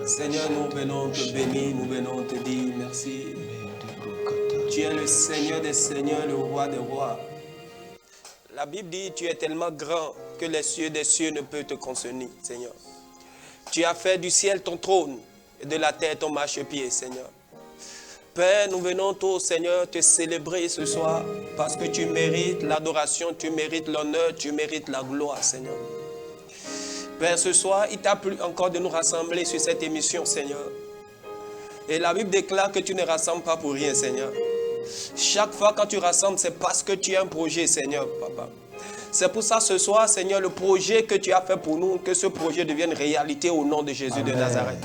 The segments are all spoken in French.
Seigneur, nous venons te bénir, nous venons te dire merci. Tu es le Seigneur des seigneurs, le roi des rois. La Bible dit, tu es tellement grand que les cieux des cieux ne peuvent te contenir, Seigneur. Tu as fait du ciel ton trône et de la terre ton marchepied, Seigneur. Père, nous venons, toi, Seigneur, te célébrer ce soir parce que tu mérites l'adoration, tu mérites l'honneur, tu mérites la gloire, Seigneur. Père, ce soir, il t'a plu encore de nous rassembler sur cette émission, Seigneur. Et la Bible déclare que tu ne rassembles pas pour rien, Seigneur. Chaque fois quand tu rassembles, c'est parce que tu as un projet, Seigneur, Papa. C'est pour ça, ce soir, Seigneur, le projet que tu as fait pour nous, que ce projet devienne réalité au nom de Jésus de Nazareth.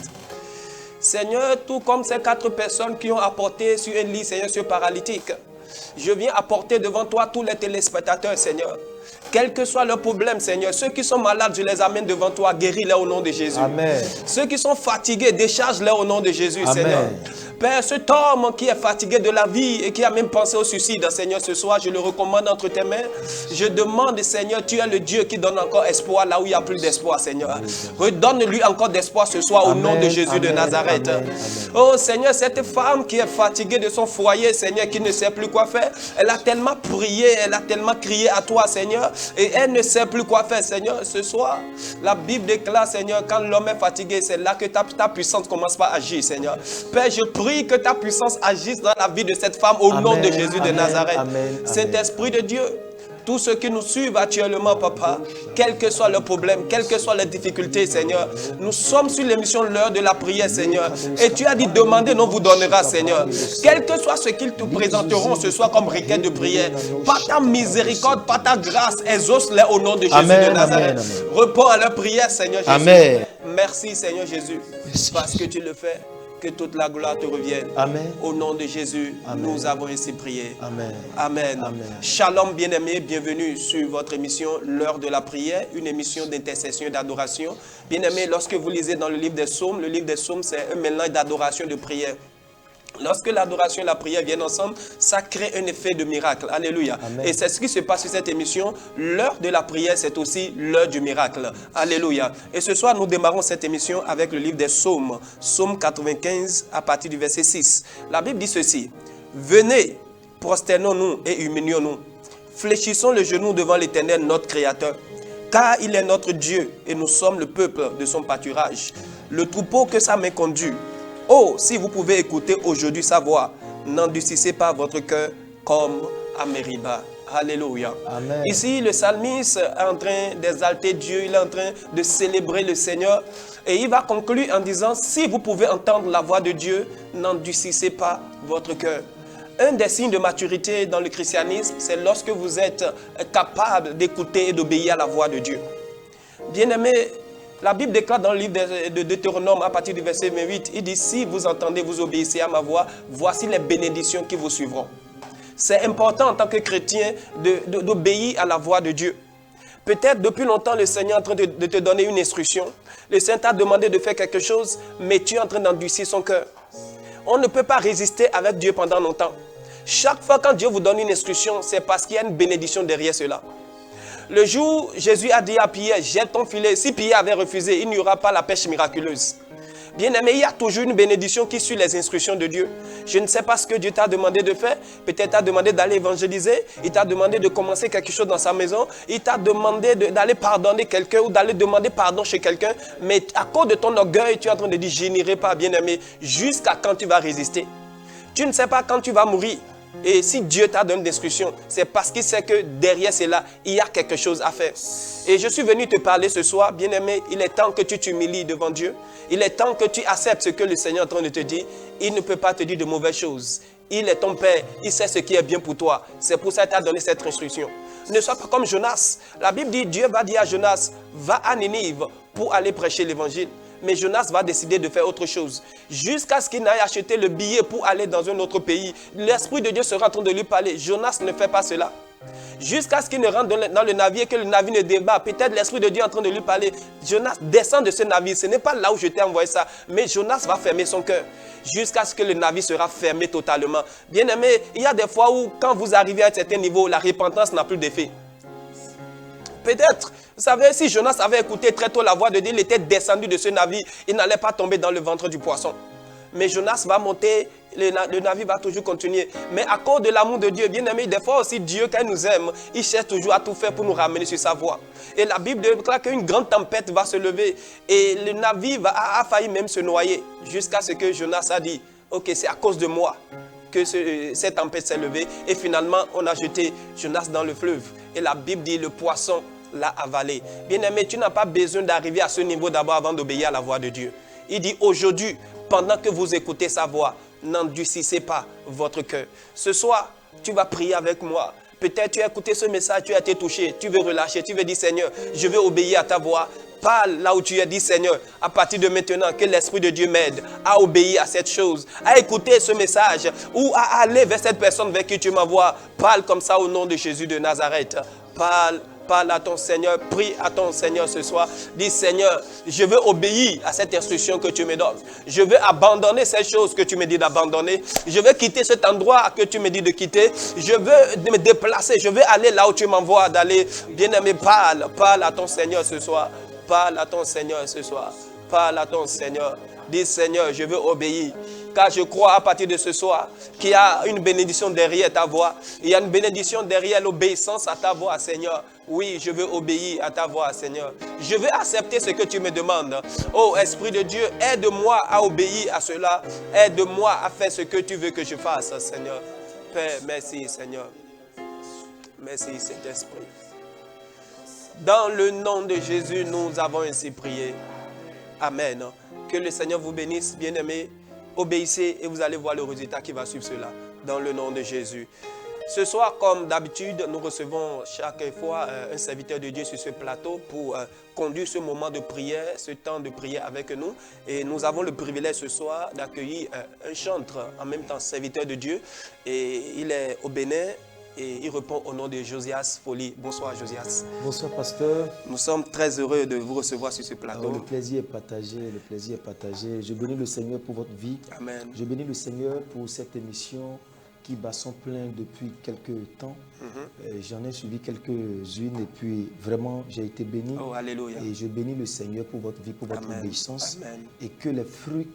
Seigneur, tout comme ces 4 personnes qui ont apporté sur un lit, Seigneur, ce paralytique, je viens apporter devant toi tous les téléspectateurs, Seigneur. Quel que soit leur problème, Seigneur, ceux qui sont malades, je les amène devant toi, guéris-les au nom de Jésus. Amen. Ceux qui sont fatigués, décharge-les au nom de Jésus, Amen. Seigneur. Père, cet homme qui est fatigué de la vie et qui a même pensé au suicide, Seigneur, ce soir, je le recommande entre tes mains. Je demande, Seigneur, tu es le Dieu qui donne encore espoir là où il n'y a plus d'espoir, Seigneur. Redonne-lui encore d'espoir ce soir au nom de Jésus de Nazareth. Oh Seigneur, cette femme qui est fatiguée de son foyer, Seigneur, qui ne sait plus quoi faire, elle a tellement prié, elle a tellement crié à toi, Seigneur, et elle ne sait plus quoi faire, Seigneur. Ce soir, la Bible déclare, Seigneur, quand l'homme est fatigué, c'est là que ta puissance commence par agir, Seigneur. Père, je prie que ta puissance agisse dans la vie de cette femme au nom de Jésus de Nazareth. Saint-Esprit de Dieu, tous ceux qui nous suivent actuellement, Papa, quel que soit le problème, quelles que soient les difficultés, Seigneur, nous sommes sur l'émission L'heure de la prière, Seigneur. Et tu as dit, demandez, on vous donnera, Seigneur. Quel que soit ce qu'ils te présenteront ce soir comme requête de prière, par ta miséricorde, par ta grâce, exauce-les au nom de Jésus de Nazareth. Réponds à leur prière, Seigneur Jésus. Amen. Merci, Seigneur Jésus, parce que tu le fais. Que toute la gloire te revienne. Amen. Au nom de Jésus, nous avons ainsi prié. Amen. Amen. Amen. Shalom, bien-aimés, bienvenue sur votre émission L'heure de la prière, une émission d'intercession et d'adoration. Bien-aimés, lorsque vous lisez dans le livre des psaumes, c'est un mélange d'adoration et de prière. Lorsque l'adoration et la prière viennent ensemble, ça crée un effet de miracle. Alléluia. Amen. Et c'est ce qui se passe sur cette émission. L'heure de la prière, c'est aussi l'heure du miracle. Alléluia. Et ce soir, nous démarrons cette émission avec le livre des psaumes. Psaume 95 à partir du verset 6. La Bible dit ceci. Venez, prosternons-nous et humilions-nous. Fléchissons le genou devant l'Éternel, notre Créateur. Car il est notre Dieu et nous sommes le peuple de son pâturage. Le troupeau que sa main conduit. Oh, si vous pouvez écouter aujourd'hui sa voix, n'endurcissez pas votre cœur comme à Mériba. Alléluia. Amen. Ici, le psalmiste est en train d'exalter Dieu, il est en train de célébrer le Seigneur. Et il va conclure en disant, si vous pouvez entendre la voix de Dieu, n'endurcissez pas votre cœur. Un des signes de maturité dans le christianisme, c'est lorsque vous êtes capable d'écouter et d'obéir à la voix de Dieu. Bien-aimés, la Bible déclare dans le livre de Deutéronome à partir du verset 28, il dit, si vous entendez, vous obéissez à ma voix, voici les bénédictions qui vous suivront. C'est important en tant que chrétien d'obéir à la voix de Dieu. Peut-être depuis longtemps le Seigneur est en train de te donner une instruction. Le Seigneur t'a demandé de faire quelque chose, mais tu es en train d'endurcir son cœur. On ne peut pas résister avec Dieu pendant longtemps. Chaque fois quand Dieu vous donne une instruction, c'est parce qu'il y a une bénédiction derrière cela. Le jour où Jésus a dit à Pierre, jette ton filet, si Pierre avait refusé, il n'y aura pas la pêche miraculeuse. Bien-aimé, il y a toujours une bénédiction qui suit les instructions de Dieu. Je ne sais pas ce que Dieu t'a demandé de faire. Peut-être t'a demandé d'aller évangéliser. Il t'a demandé de commencer quelque chose dans sa maison. Il t'a demandé d'aller pardonner quelqu'un ou d'aller demander pardon chez quelqu'un. Mais à cause de ton orgueil, tu es en train de dire, je n'irai pas, bien-aimé. Jusqu'à quand tu vas résister? Tu ne sais pas quand tu vas mourir. Et si Dieu t'a donné d'instruction, c'est parce qu'il sait que derrière cela, il y a quelque chose à faire. Et je suis venu te parler ce soir, bien-aimé, il est temps que tu t'humilies devant Dieu. Il est temps que tu acceptes ce que le Seigneur est en train de te dire. Il ne peut pas te dire de mauvaises choses. Il est ton Père, il sait ce qui est bien pour toi. C'est pour ça qu'il t'a donné cette instruction. Ne sois pas comme Jonas. La Bible dit, Dieu va dire à Jonas, va à Ninive pour aller prêcher l'évangile. Mais Jonas va décider de faire autre chose. Jusqu'à ce qu'il n'aille acheter le billet pour aller dans un autre pays. L'Esprit de Dieu sera en train de lui parler. Jonas ne fait pas cela. Jusqu'à ce qu'il ne rentre dans le navire, que le navire ne débarque. Peut-être l'Esprit de Dieu est en train de lui parler. Jonas, descends de ce navire. Ce n'est pas là où je t'ai envoyé ça. Mais Jonas va fermer son cœur. Jusqu'à ce que le navire sera fermé totalement. Bien aimé, il y a des fois où, quand vous arrivez à un certain niveau, la repentance n'a plus d'effet. Peut-être, vous savez, si Jonas avait écouté très tôt la voix de Dieu, il était descendu de ce navire, il n'allait pas tomber dans le ventre du poisson. Mais Jonas va monter, le navire va toujours continuer. Mais à cause de l'amour de Dieu, bien aimé, des fois aussi Dieu, quand il nous aime, il cherche toujours à tout faire pour nous ramener sur sa voie. Et la Bible déclare qu'une grande tempête va se lever et le navire a failli même se noyer. Jusqu'à ce que Jonas a dit, ok, c'est à cause de moi que cette tempête s'est levée. Et finalement, on a jeté Jonas dans le fleuve. Et la Bible dit, le poisson l'a avalé. Bien aimé, tu n'as pas besoin d'arriver à ce niveau d'abord avant d'obéir à la voix de Dieu. Il dit, aujourd'hui, pendant que vous écoutez sa voix, n'endurcissez pas votre cœur. Ce soir, tu vas prier avec moi. Peut-être tu as écouté ce message, tu as été touché, tu veux relâcher, tu veux dire, Seigneur, je veux obéir à ta voix. Parle là où tu as dit, Seigneur, à partir de maintenant, que l'Esprit de Dieu m'aide à obéir à cette chose, à écouter ce message ou à aller vers cette personne vers qui tu m'envoies. Parle comme ça au nom de Jésus de Nazareth. Parle à ton Seigneur, prie à ton Seigneur ce soir. Dis, Seigneur, je veux obéir à cette instruction que tu me donnes. Je veux abandonner ces choses que tu me dis d'abandonner. Je veux quitter cet endroit que tu me dis de quitter. Je veux me déplacer. Je veux aller là où tu m'envoies d'aller. Bien-aimé, parle à ton Seigneur ce soir. Parle à ton Seigneur ce soir. Parle à ton Seigneur. Dis, Seigneur, je veux obéir. Car je crois à partir de ce soir qu'il y a une bénédiction derrière ta voix. Il y a une bénédiction derrière l'obéissance à ta voix, Seigneur. Oui, je veux obéir à ta voix, Seigneur. Je veux accepter ce que tu me demandes. Oh, Esprit de Dieu, aide-moi à obéir à cela. Aide-moi à faire ce que tu veux que je fasse, Seigneur. Père, merci, Seigneur. Merci, Saint-Esprit. Dans le nom de Jésus, nous avons ainsi prié. Amen. Que le Seigneur vous bénisse, bien-aimés. Obéissez et vous allez voir le résultat qui va suivre cela. Dans le nom de Jésus. Ce soir, comme d'habitude, nous recevons chaque fois un serviteur de Dieu sur ce plateau pour conduire ce moment de prière, ce temps de prière avec nous. Et nous avons le privilège ce soir d'accueillir un chantre, en même temps serviteur de Dieu. Et il est au Bénin. Et il répond au nom de Josias Folie. Bonsoir Josias. Bonsoir pasteur. Nous sommes très heureux de vous recevoir sur ce plateau. Alors, le plaisir est partagé, le plaisir est partagé. Je bénis le Seigneur pour votre vie. Amen. Je bénis le Seigneur pour cette émission qui bat son plein depuis quelques temps. J'en ai suivi quelques-unes et puis vraiment j'ai été béni. Oh, alléluia. Et je bénis le Seigneur pour votre vie, pour votre obéissance. Amen. Et que les fruits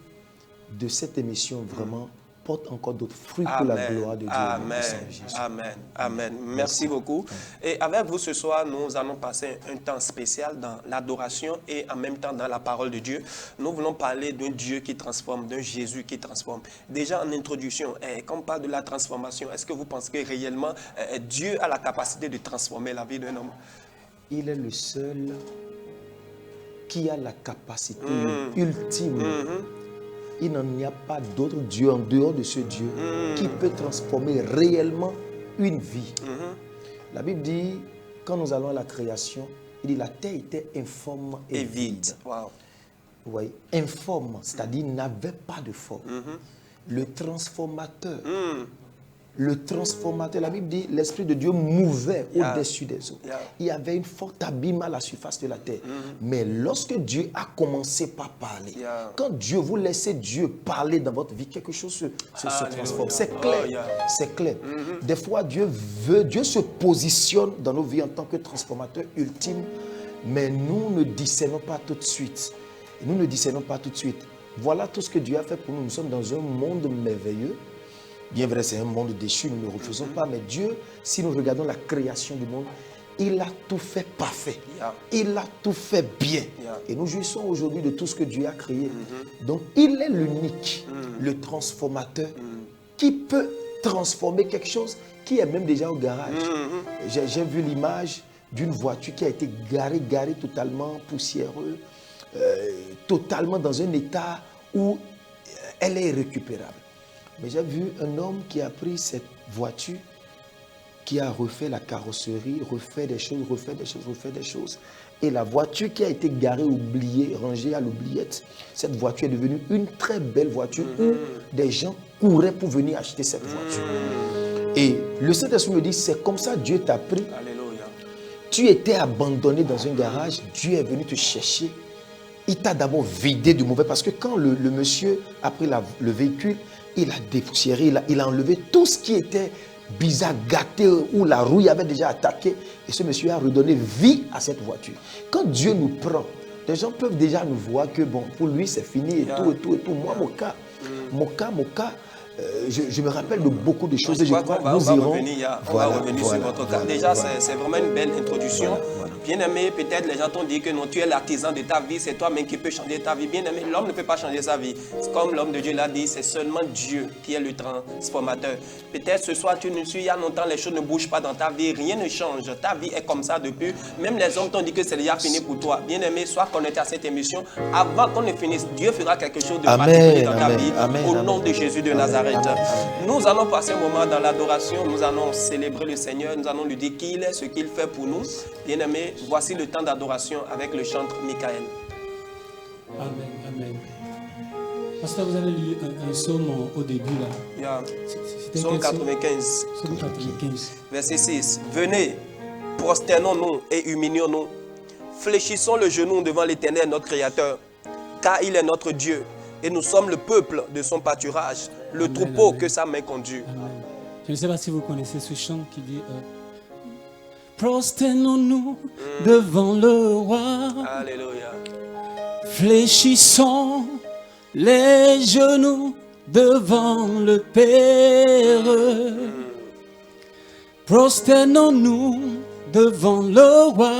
de cette émission vraiment porte encore d'autres fruits pour la gloire de Dieu. Amen. Amen. Amen. Merci beaucoup. Et avec vous ce soir, nous allons passer un temps spécial dans l'adoration et en même temps dans la parole de Dieu. Nous voulons parler d'un Dieu qui transforme, d'un Jésus qui transforme. Déjà en introduction, quand on parle de la transformation, est-ce que vous pensez que réellement Dieu a la capacité de transformer la vie d'un homme? Il est le seul qui a la capacité ultime. Il n'en y a pas d'autre Dieu en dehors de ce Dieu qui peut transformer réellement une vie. La Bible dit, quand nous allons à la création, il dit la terre était informe et vide. Wow. Vous voyez, informe, c'est-à-dire n'avait pas de forme. Le transformateur, la Bible dit, l'Esprit de Dieu mouvait au-dessus des eaux. Il y avait une forte abîme à la surface de la terre. Mais lorsque Dieu a commencé par parler, quand Dieu, vous laissez Dieu parler dans votre vie, quelque chose se transforme. C'est clair. C'est clair. Des fois, Dieu se positionne dans nos vies en tant que transformateur ultime, mais nous ne discernons pas tout de suite. Nous ne discernons pas tout de suite. Voilà tout ce que Dieu a fait pour nous. Nous sommes dans un monde merveilleux. Bien vrai, c'est un monde déchu, nous ne le refusons pas, mais Dieu, si nous regardons la création du monde, il a tout fait parfait. Il a tout fait bien. Et nous jouissons aujourd'hui de tout ce que Dieu a créé. Donc, il est l'unique, le transformateur, qui peut transformer quelque chose qui est même déjà au garage. J'ai vu l'image d'une voiture qui a été garée totalement poussiéreuse, totalement dans un état où elle est irrécupérable. Mais j'ai vu un homme qui a pris cette voiture, qui a refait la carrosserie, refait des choses. Et la voiture qui a été garée, oubliée, rangée à l'oubliette, cette voiture est devenue une très belle voiture où des gens couraient pour venir acheter cette voiture. Et le Saint-Esprit me dit, c'est comme ça Dieu t'a pris. Alléluia. Tu étais abandonné dans un garage, Dieu est venu te chercher. Il t'a d'abord vidé du mauvais, parce que quand le monsieur a pris le véhicule, il a dépoussiéré, il a enlevé tout ce qui était bizarre, gâté, où la rouille avait déjà attaqué. Et ce monsieur a redonné vie à cette voiture. Quand Dieu nous prend, les gens peuvent déjà nous voir que bon, pour lui c'est fini et tout, et tout, et tout. Moi, mon cas, je me rappelle de beaucoup de choses. On va revenir sur votre cas. Déjà, c'est vraiment une belle introduction. Bien-aimé, peut-être les gens t'ont dit que non, tu es l'artisan de ta vie, c'est toi-même qui peux changer ta vie. Bien-aimé, l'homme ne peut pas changer sa vie. Comme l'homme de Dieu l'a dit, c'est seulement Dieu qui est le transformateur. Peut-être ce soir, tu ne suis, il y a longtemps, les choses ne bougent pas dans ta vie, rien ne change. Ta vie est comme ça depuis. Même les hommes t'ont dit que c'est déjà fini pour toi. Bien-aimé, sois connecté à cette émission. Avant qu'on ne finisse, Dieu fera quelque chose de particulier dans ta vie. Au nom de Jésus de Nazareth. Nous allons passer un moment dans l'adoration. Nous allons célébrer le Seigneur. Nous allons lui dire qui il est, ce qu'il fait pour nous. Bien-aimé, voici le temps d'adoration avec le chantre Michael. Amen, amen. Pasteur, vous avez lu un psaume au début là. Psaume 95. Psaume 95. Verset 6. Venez, prosternons-nous et humilions-nous. Fléchissons le genou devant l'Éternel, notre Créateur, car il est notre Dieu. Et nous sommes le peuple de son pâturage, le troupeau que sa main conduit. Amen. Je ne sais pas si vous connaissez ce chant qui dit prosternons-nous devant le roi. Alléluia. Fléchissons les genoux devant le Père. Prosternons-nous devant le roi.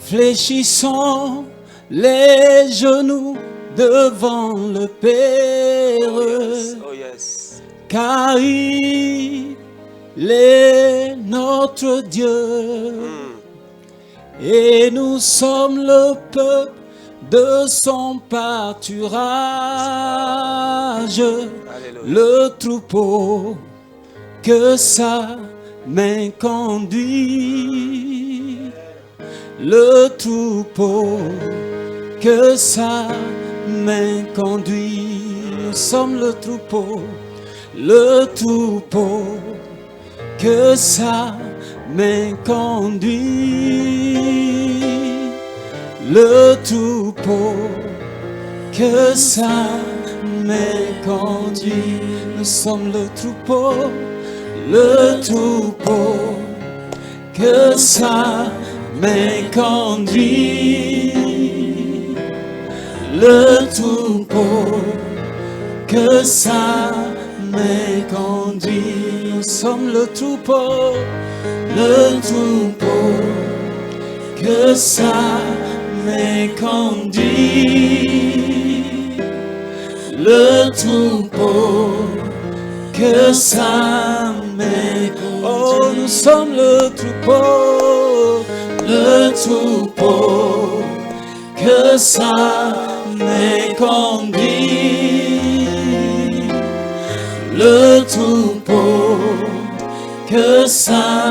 Fléchissons les genoux devant le Père. Oh yes. Oh yes. Car il est notre Dieu. Et nous sommes le peuple de son pâturage. Alléluia. Le troupeau que sa main conduit. Le troupeau que sa main conduit. Nous sommes le troupeau que sa main conduit. Le troupeau que sa main conduit. Nous sommes le troupeau que sa main conduit. Le troupeau que sa main conduit. Nous sommes le troupeau que sa main conduit. Le troupeau que sa main conduit. Oh, nous sommes le troupeau que sa main conduit. Le troupeau que sa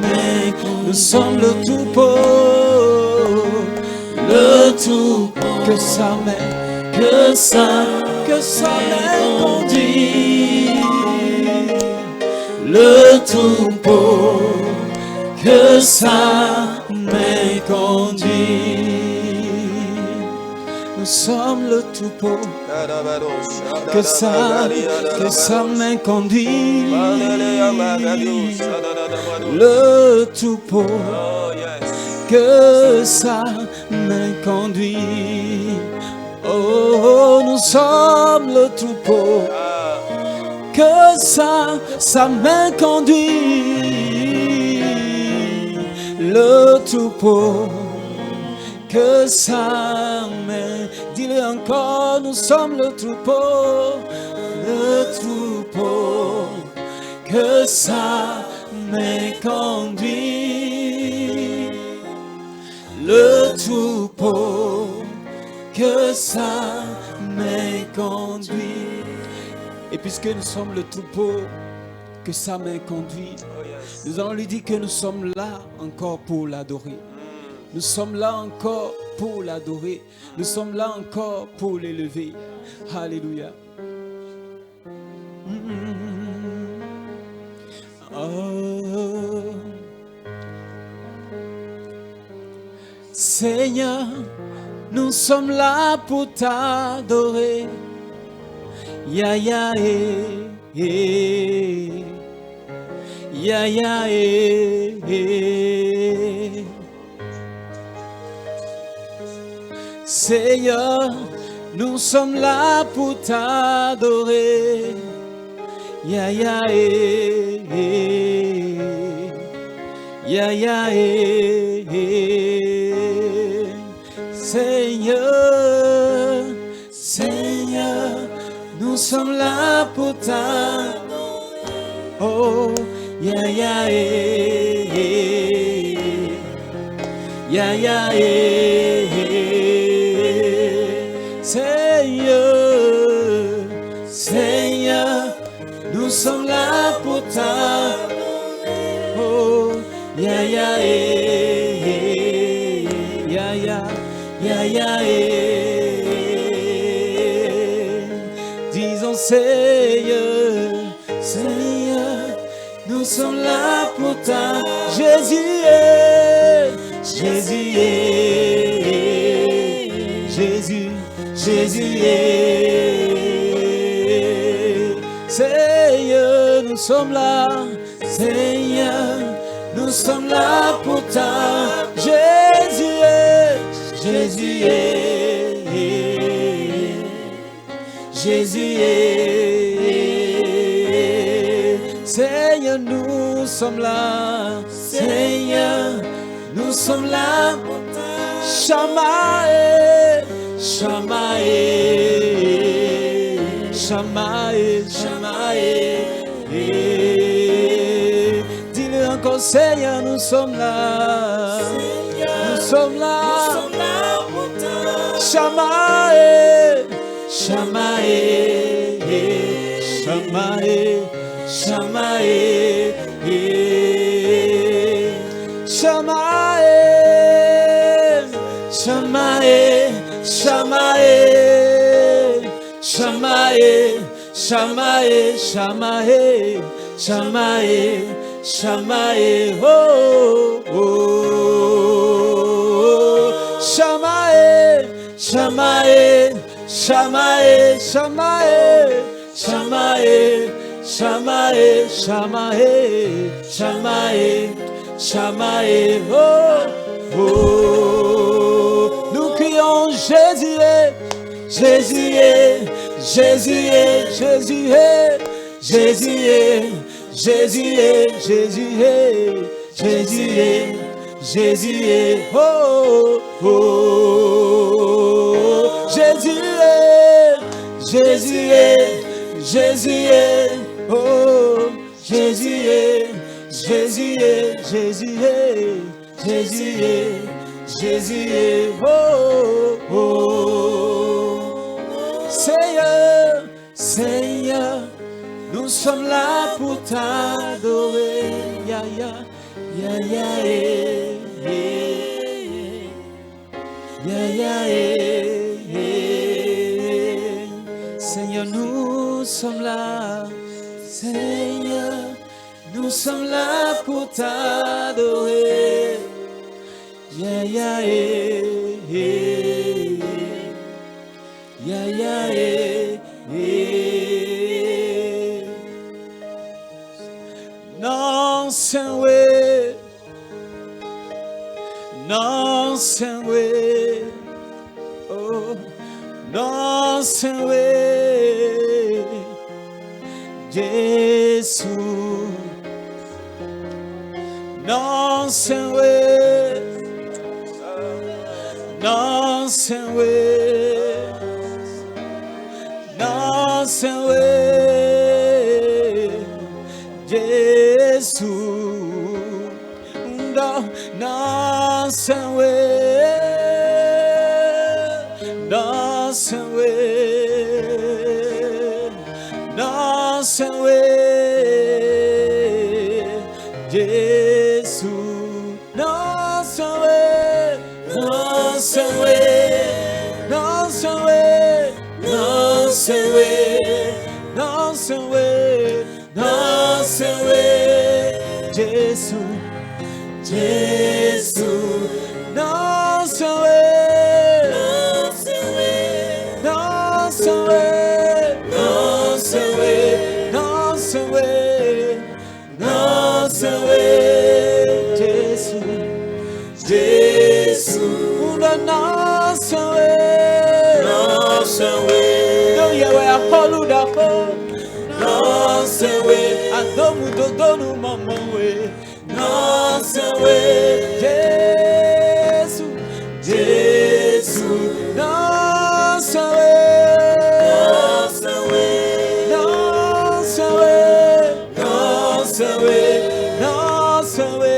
main conduit. Nous sommes le troupeau que sa main conduit. Le troupeau que sa main conduit. Nous sommes le troupeau que sa main conduit. Le troupeau que sa main conduit. Oh, nous sommes le troupeau que sa main conduit. Le troupeau que sa main. Dis-le encore, nous sommes le troupeau que sa main conduit. Le troupeau que sa main conduit. Et puisque nous sommes le troupeau que sa main conduit, nous allons lui dire que nous sommes là encore pour l'adorer. Nous sommes là encore pour l'adorer. Nous sommes là encore pour l'élever. Alléluia. Seigneur, nous sommes là pour t'adorer. Ya ya ya ya Seigneur, nous sommes là pour t'adorer. Ya ya ya ya Seigneur, Seigneur, nous sommes là pour t'adorer. Oh, ya ya ya ya Seigneur, Seigneur, nous sommes là pour t'adorer. Oh, ya ya ya ya disons Seigneur, Seigneur, nous sommes là pour ta Jésus est, Jésus est, Jésus, Jésus est. Seigneur, nous sommes là, Seigneur, nous sommes là pour ta Jésus est, Jésus est, Jésus est. Seigneur, nous sommes là, Seigneur, nous sommes là pour ta Shamae, Shamae, Shamae, Shamae. Dis-le encore, Seigneur, nous sommes là, nous sommes là pour ta Shamae, Shamae, Shamae, Shamae, Shamae, Shamae, Shamae, Shamae, Shamae, Shamae, Shamae, Shamae, oh, oh, Shamae, Shamae, Shamae, Shamae, Shamae, Shamae, Shamae, Shamae, Shamae, oh, oh. Nous crions Jésus est, Jésus est, Jésus est, Jésus est, Jésus est, Jésus est, Jésus est, Jésus est, Jésus est, oh, oh. Jésus est, Jésus est, Jésus est, oh, Jésus est, Jésus est, Jésus est, Jésus est, Jésus est, oh, oh. Seigneur, Seigneur, nous sommes là pour t'adorer. Ya ya ya ya ya ya Seigneur, nous sommes là. Seigneur, nous sommes là pour t'adorer. Ya ya ya ya non Saint-Oué, non Saint-Oué, oh, non Saint-Oué, Jésus, non Saint-Oué, non Saint-Oué, non Saint-Oué, Jésus, non Saint-Oué, non Saint-Oué, non Saint-Oué, Jésus, non Saint-Oué, non Saint-Oué, non Saint-Oué, non Saint-Oué, non Saint-Oué, non Saint-Oué, Jésus, Jésus, non Saint-Oué, Adomu dodonu mamawe. Nansawe. Jésus. Jésus. Nansawe. Nansawe. Nansawe. Nansawe. Nansawe.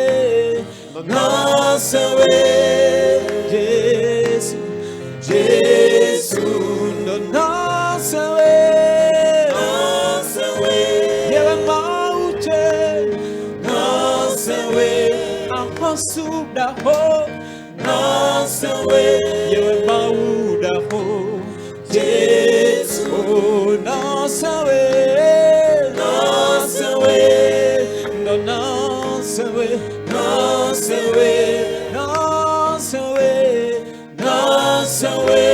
Nansawe. Jésus. Jésus. Nansawe. Nansawe. Yewe mauche. Nansawe. Ahasudaho. Nansawe. Yewe maudaho. Jésus. Oh, Nansawe. Nansawe. Nansawe. Nansawe. Nansawe. Nansawe.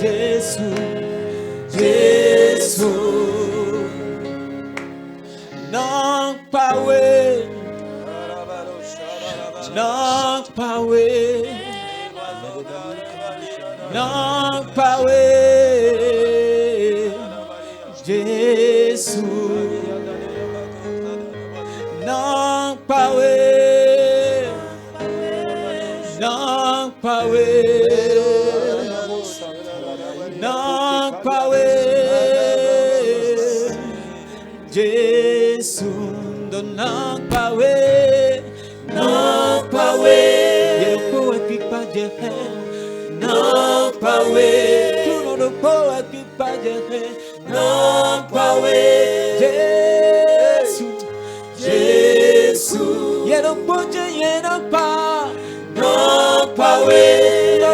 Jésus. Jésus. Nampawe. Nampawe. Nampawe. Jésus. Nampawe. Nampawe. Nampawe. Jésus. Nampawe. Nampawe. Yepo equipaje. Nampawe. Tuno poa equipaje. Nampawe. Jésus. Jésus. Yero poje yero pa. Nampawe.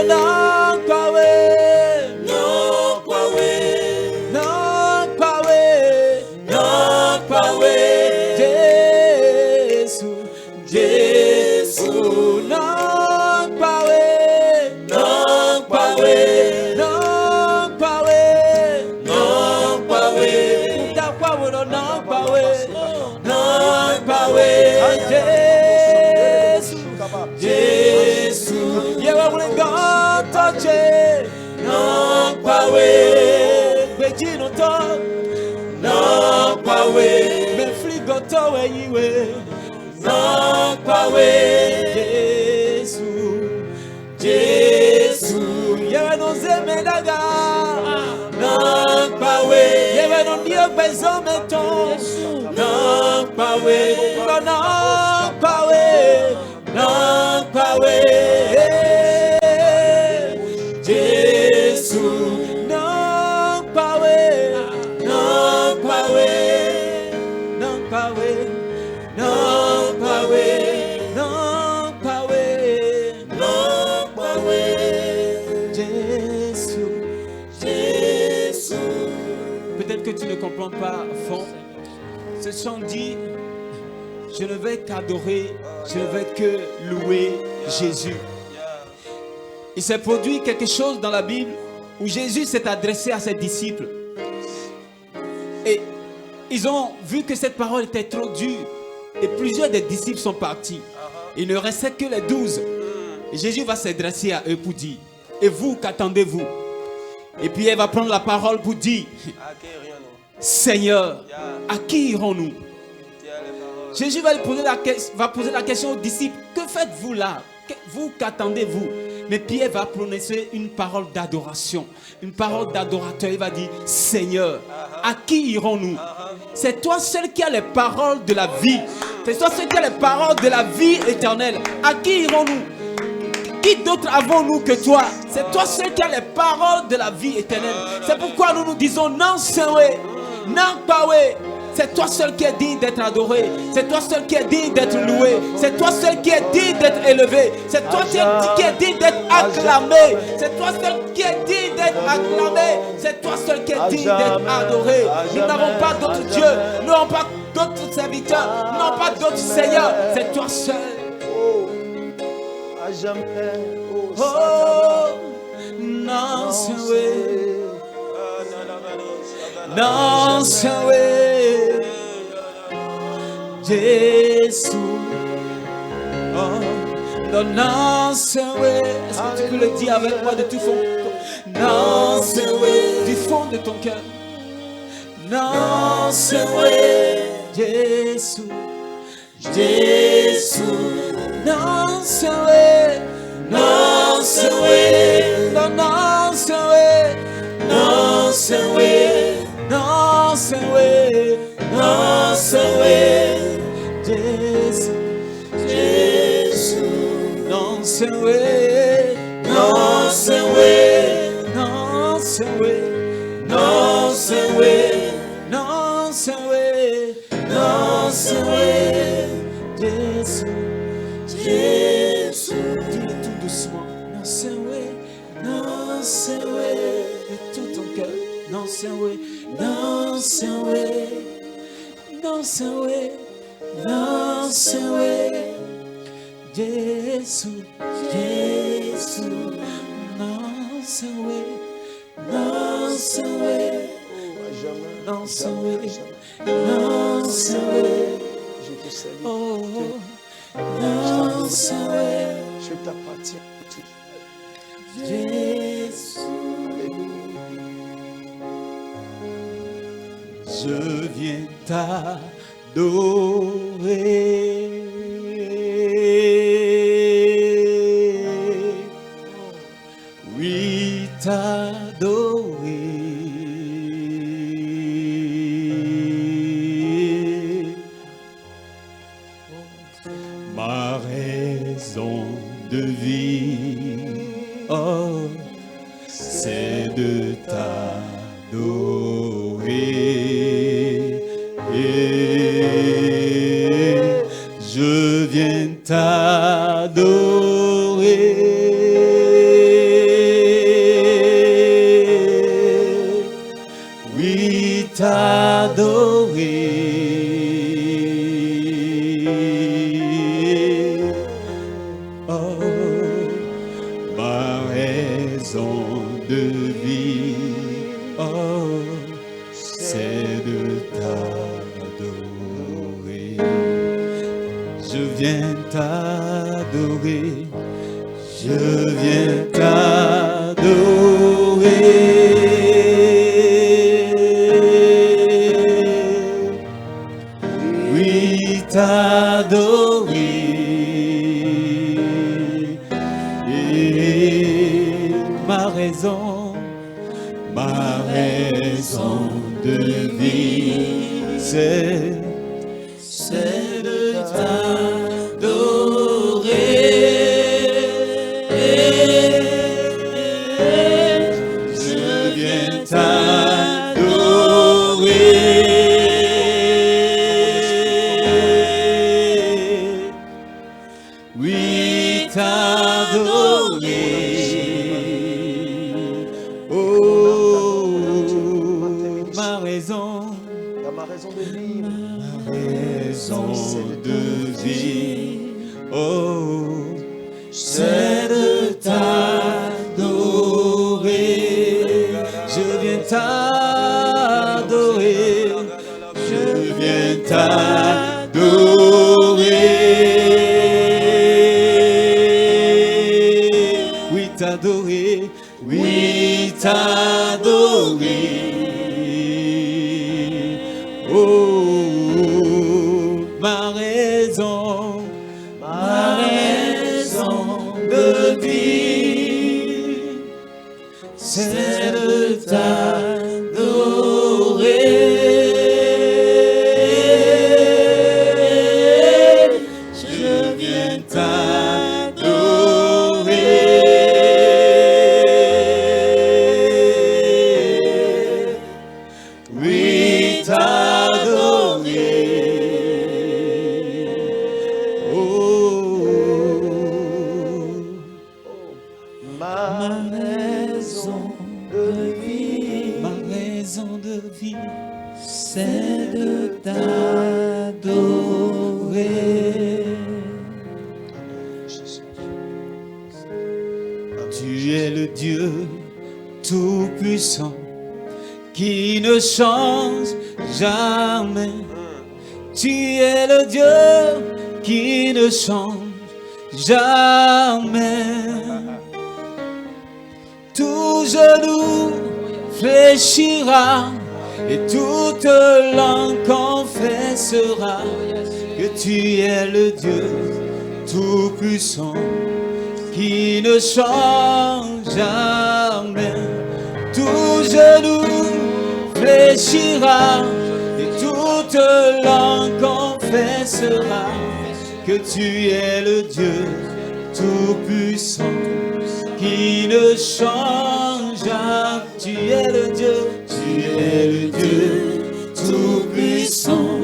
Nampawe. Nampawe. Nampawe. Nampawe. Jésus. Jésus. Nampawe. Nampawe. Nampawe. Nampawe. Utapawe no nampawe. Nampawe. Jésus. Jésus. Yewa mulengatache. Nampawe. Bejino to. Nampawe. Mefligoto weyiwe. Nampawe. Jésus. Jésus. Yewa no zemedaga. Nampawe. Yewa no dio bezo meton. Nampawe. Nampawe. Nampawe. Jésus. Nampawe. Nampawe. Nampawe. Nampawe. Nampawe. Nampawe. Jésus. Jésus. Peut-être que tu ne comprends pas à fond. Ce chant dit: je ne vais qu'adorer, je ne vais que louer Jésus. Il s'est produit quelque chose dans la Bible où Jésus s'est adressé à ses disciples. Et ils ont vu que cette parole était trop dure. Et plusieurs des disciples sont partis. Il ne restait que les 12. Et Jésus va s'adresser à eux pour dire: et vous, qu'attendez-vous? Et puis elle va prendre la parole pour dire: Seigneur, à qui irons-nous? Jésus va poser la question aux disciples: que faites-vous là? Vous, qu'attendez-vous? Mais Pierre va prononcer une parole d'adoration, une parole d'adorateur. Il va dire: Seigneur, à qui irons-nous? C'est toi seul qui as les paroles de la vie. C'est toi seul qui as les paroles de la vie éternelle. À qui irons-nous? Qui d'autre avons-nous que toi? C'est toi seul qui as les paroles de la vie éternelle. C'est pourquoi nous nous disons: non, Seigneur, non, Pawé. C'est toi seul qui est digne d'être adoré. C'est toi seul qui est digne d'être loué. C'est toi seul qui est digne d'être élevé. C'est toi seul qui est digne d'être acclamé. C'est toi seul qui est digne d'être acclamé. C'est toi seul qui est digne d'être adoré. Nous n'avons pas d'autre Dieu. Nous n'avons pas d'autres serviteurs. Nous n'avons pas d'autres seigneurs. C'est toi seul. À jamais. Oh, non, Seigneur. Non, Seigneur, Jésus. Oh, non, Seigneur. Est-ce que tu peux le dire avec moi de tout fond? Non, Seigneur, du fond de ton cœur. Non, Seigneur, Jésus, Jésus, non c'est vrai, non c'est vrai, non non c'est vrai, non c'est vrai, non c'est vrai, non c'est vrai, Jésus, Jésus, non c'est vrai, non c'est vrai, non c'est vrai, non c'est vrai, non c'est vrai, non c'est vrai, Jésus, Jésus, dis-le tout doucement, non c'est vrai, non c'est vrai, de tout ton cœur, non c'est vrai, non c'est vrai, non c'est vrai, non c'est vrai, Jésus, Jésus, non c'est vrai, non c'est vrai, non c'est vrai, non c'est vrai, Je te salue. oh, non c'est vrai, Je t'appartiens. Jésus. Je viens t'adorer, oui t'adorer, ma raison de vie, oh, c'est de t'adorer. Et je viens t'adorer, oui t'adorer, oh, ma raison de vie, oh, c'est de t'adorer. Je viens t'adorer, je viens t'adorer, oui t'adorer, et ma raison de vie, c'est de t'adorer. Je viens t'adorer, oui t'adorer, oh, ma raison de vivre, ma raison de vie, oh, c'est de t'adorer. Je viens t'adorer, je viens t'adorer, oui t'adorer, oui t'adorer, oh, ma raison de vie, c'est de t'adorer. Je viens t'adorer, oui t'adorer, oh, ma raison de vie, ma raison de vie, c'est de t'adorer. Tu es le Dieu tout-puissant qui ne change jamais. Tu es le Dieu qui ne change jamais. Tout genou fléchira et toute langue confessera confessera que tu es le Dieu tout-puissant qui ne change jamais. Tout genou fléchira et toute langue confessera que tu es le Dieu tout-puissant qui ne change jamais. Tu es le Dieu tout-puissant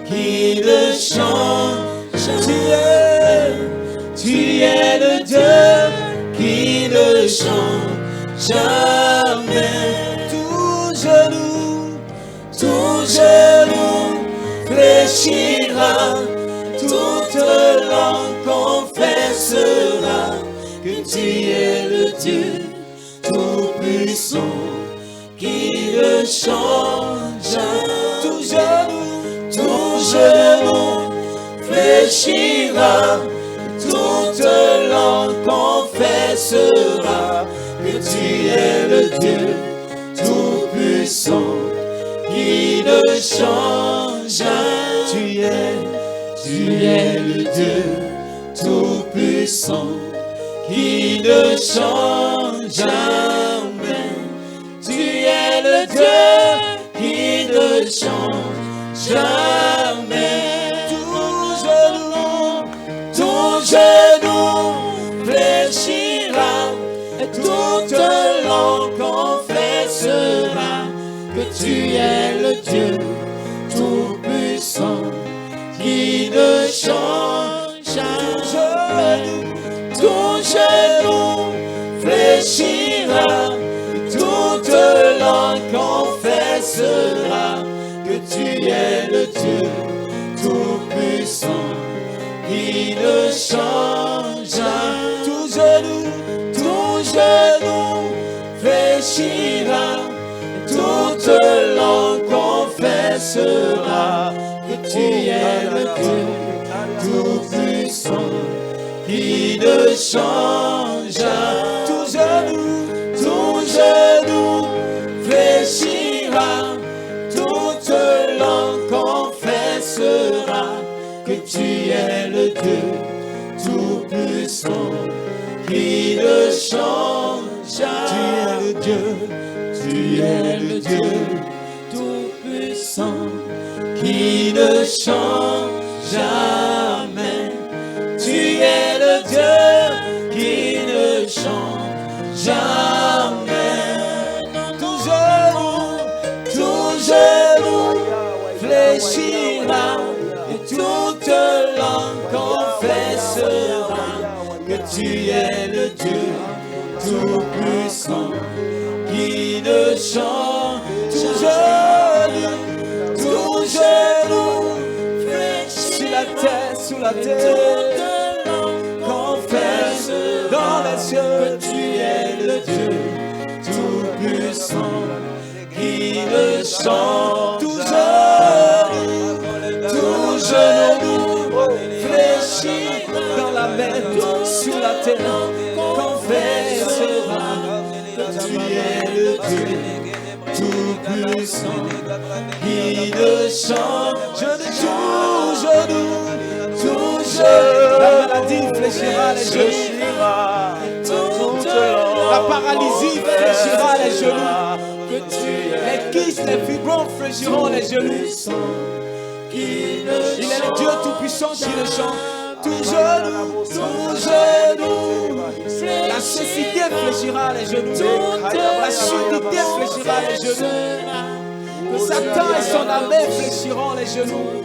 qui ne change. Tu es le Dieu qui ne change jamais. Tout genou fléchira, toute langue confessera que tu es le Dieu tout-puissant qui ne change. Tout genou fléchira, toute langue confessera que tu es le Dieu tout-puissant qui ne change. Tu es le Dieu tout-puissant qui ne change jamais. Tu es le Dieu qui ne change jamais. Tout genou fléchira et toute langue confessera que tu es le Dieu tout-puissant qui ne change jamais. Ton genou fléchira, toute langue confessera que tu es le Dieu tout-puissant qui ne change jamais. Ton genou fléchira, toute langue confessera que tu es le Dieu tout-puissant qui ne change. Ton genou fléchira, toute langue confessera que tu es le Dieu tout-puissant qui ne change. Tu es le Dieu tout-puissant qui ne change jamais. Tu es le Dieu qui ne change jamais. Tout genou fléchira et toute langue confessera que tu es le Dieu tout-puissant qui ne change. Tout genou fléchira sur la terre, confesse dans les cieux que tu es le Dieu tout-puissant qui ne change. Tout genou fléchira dans la mer, sur la terre, confessera que tu es le Dieu tout-puissant qui ne change. Tout genou, la maladie fléchira les genoux, la paralysie fléchira les genoux, les kystes, les fibrons fléchiront les genoux. Il est le Dieu tout-puissant qui le chante. Tout genou, la cécité fléchira les genoux, la surdité fléchira les genoux, Satan et son armée fléchiront les genoux.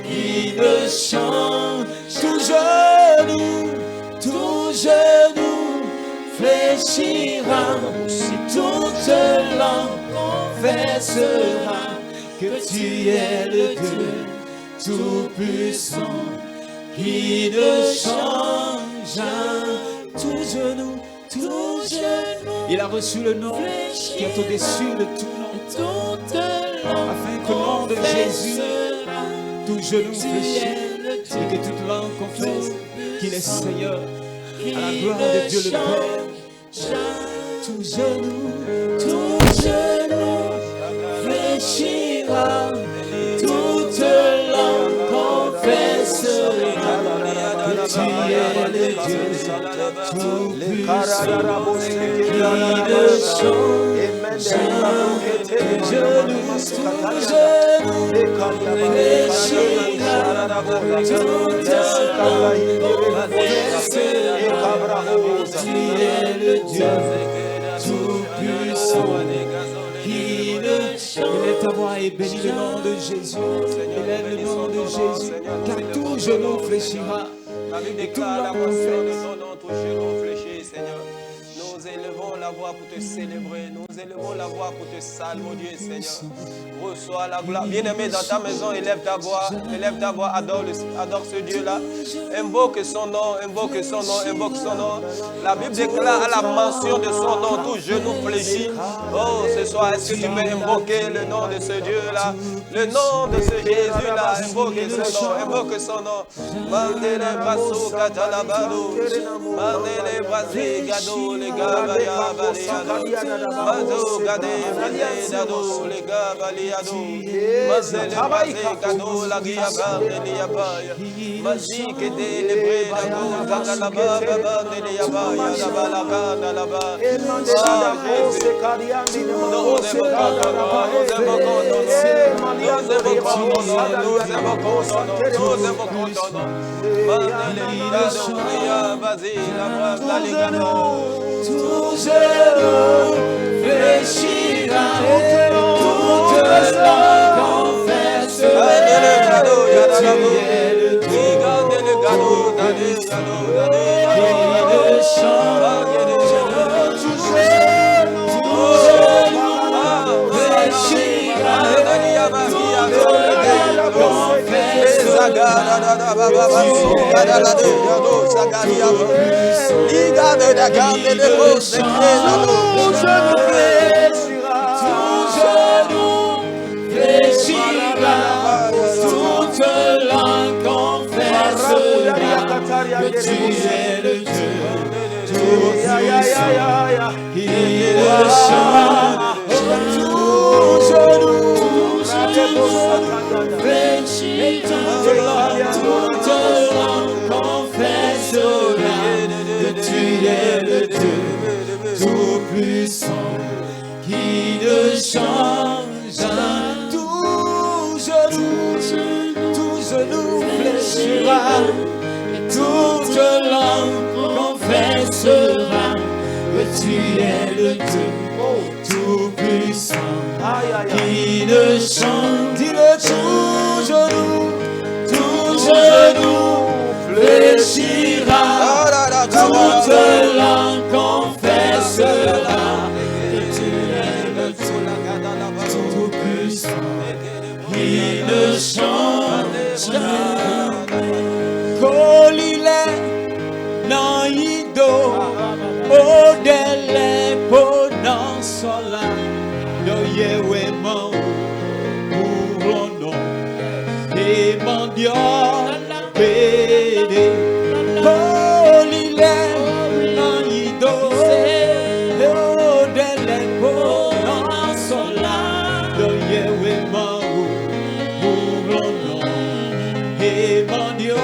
Qui ne chante. Tout genou fléchira, si toute langue confessera que tu es le Dieu tout-puissant qui ne change. Tout genou, il a reçu le nom qui est au-dessus de tout nom, afin que le nom de Jésus, tout genou fléchisse et que toute langue confesse qu'il est Seigneur, à la gloire de Dieu le Père. Tout genou fléchira, tout Élève ta voix et bénis le nom de Jésus. Élève le nom de Jésus, car tout genou fléchira. La Bible déclare la mention de ton nom, tout genou fléchit, Seigneur. Nous élevons la voix pour te célébrer. Nous élevons la voix pour te saluer, Seigneur. Reçois la gloire. Bien-aimé, dans ta maison, élève ta voix, adore ce Dieu-là. Invoque son nom, invoque son nom, invoque son nom. La Bible déclare à la mention de son nom, tout genou fléchit. Oh, ce soir, est-ce que tu peux invoquer le nom de ce Dieu-là? Le nom de ce Jésus-là, invoque son nom, invoque son nom. Mandele basso katalabado, mandele brasi gado, les gars baliado, mazo gade baliado, les gars baliado, mandele brasi gado, la guia bande yabaya, mazi kede le breda go, zagalaba bande yabaya, la balagana la ba. Tout genou fléchira, toute langue confessera que tu es le Dieu qui le chante. Tout genou fléchira, toute langue confessera que tu es le Dieu tout-puissant qui le chante. Tout genou fléchira, toute langue confessera que tu es le Dieu tout-puissant qui ne change. Tout genou fléchira, toute langue confessera que tu es le Dieu tout-puissant qui ne chante. Dis-le, tout genou fléchira, toute langue confessera que tu es le Dieu tout-puissant qui ne change. Kolile na ido odele ponan sola do yewe mo urono e mandio pede. Kolile na ido odele ponan sola do yewe mo urono e mandio.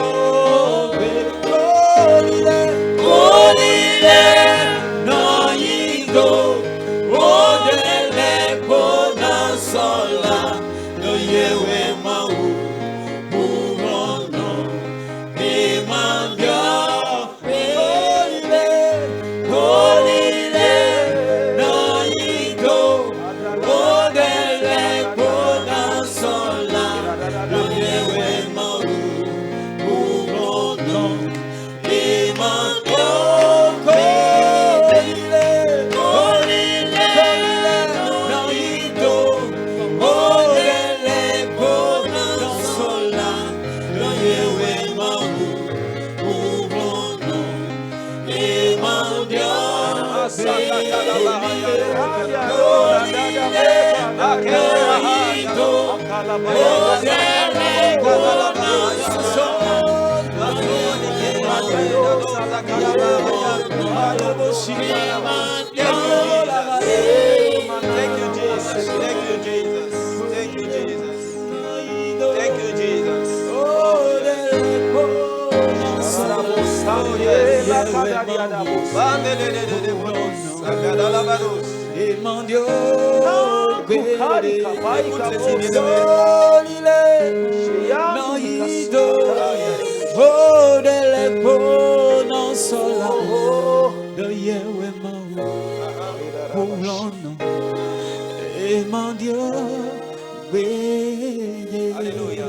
Alléluia.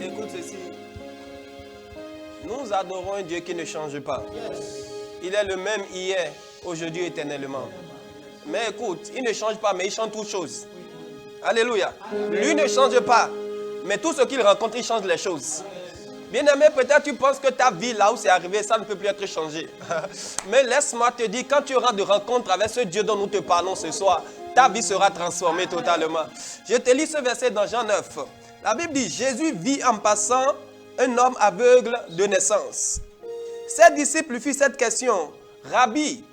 Écoute ceci. Nous adorons un Dieu qui ne change pas. Il est le même hier, aujourd'hui, éternellement. Mais écoute, il ne change pas, mais il change toutes choses. Alléluia. Lui ne change pas, mais tout ce qu'il rencontre, il change les choses. Bien-aimé, peut-être tu penses que ta vie, là où c'est arrivé, ça ne peut plus être changé. Mais laisse-moi te dire, quand tu auras de rencontres avec ce Dieu dont nous te parlons ce soir, ta vie sera transformée totalement. Je te lis ce verset dans Jean 9. La Bible dit, Jésus vit en passant un homme aveugle de naissance. Ses disciples lui firent cette question, Rabbi,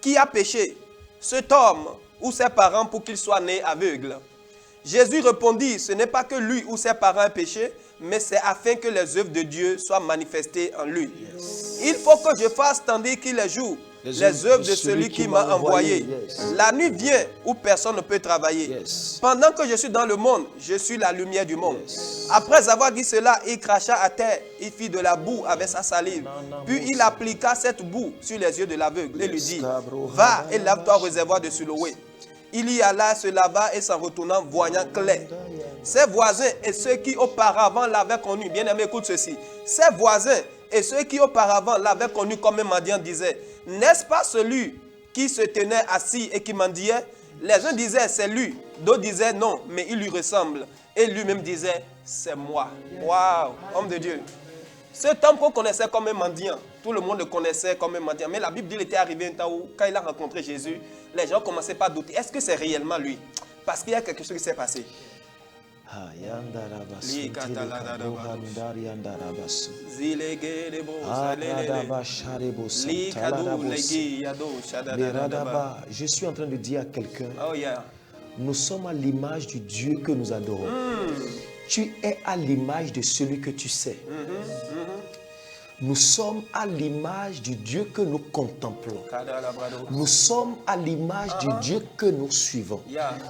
qui a péché, cet homme ou ses parents pour qu'il soit né aveugle? Jésus répondit, ce n'est pas que lui ou ses parents ont péché, mais c'est afin que les œuvres de Dieu soient manifestées en lui. Yes. Il faut que je fasse tandis qu'il est jour les œuvres de celui qui m'a envoyé. Yes. La nuit vient où personne ne peut travailler. Yes. Pendant que je suis dans le monde, je suis la lumière du monde. Yes. Après avoir dit cela, il cracha à terre, il fit de la boue avec sa salive. Puis il appliqua cette boue sur les yeux de l'aveugle et lui dit, va et lave-toi au réservoir de Siloé. Il y alla, se lava et s'en retournant, voyant clair. Ses voisins et ceux qui auparavant l'avaient connu, bien aimé, écoute ceci. Ses voisins et ceux qui auparavant l'avaient connu comme un mendiant disaient, n'est-ce pas celui qui se tenait assis et qui mendiait? Les uns disaient, c'est lui. D'autres disaient, non, mais il lui ressemble. Et lui-même disait, c'est moi. Waouh, homme de Dieu. Cet homme qu'on connaissait comme un mendiant, tout le monde le connaissait comme un mendiant. Mais la Bible dit qu'il était arrivé un temps où, quand il a rencontré Jésus, les gens commençaient pas à douter. Est-ce que c'est réellement lui? Parce qu'il y a quelque chose qui s'est passé. Je suis en train de dire à quelqu'un, nous sommes à l'image du Dieu que nous adorons. Tu es à l'image de celui que tu sais. Nous sommes à l'image du Dieu que nous contemplons. Nous sommes à l'image du Dieu que nous suivons.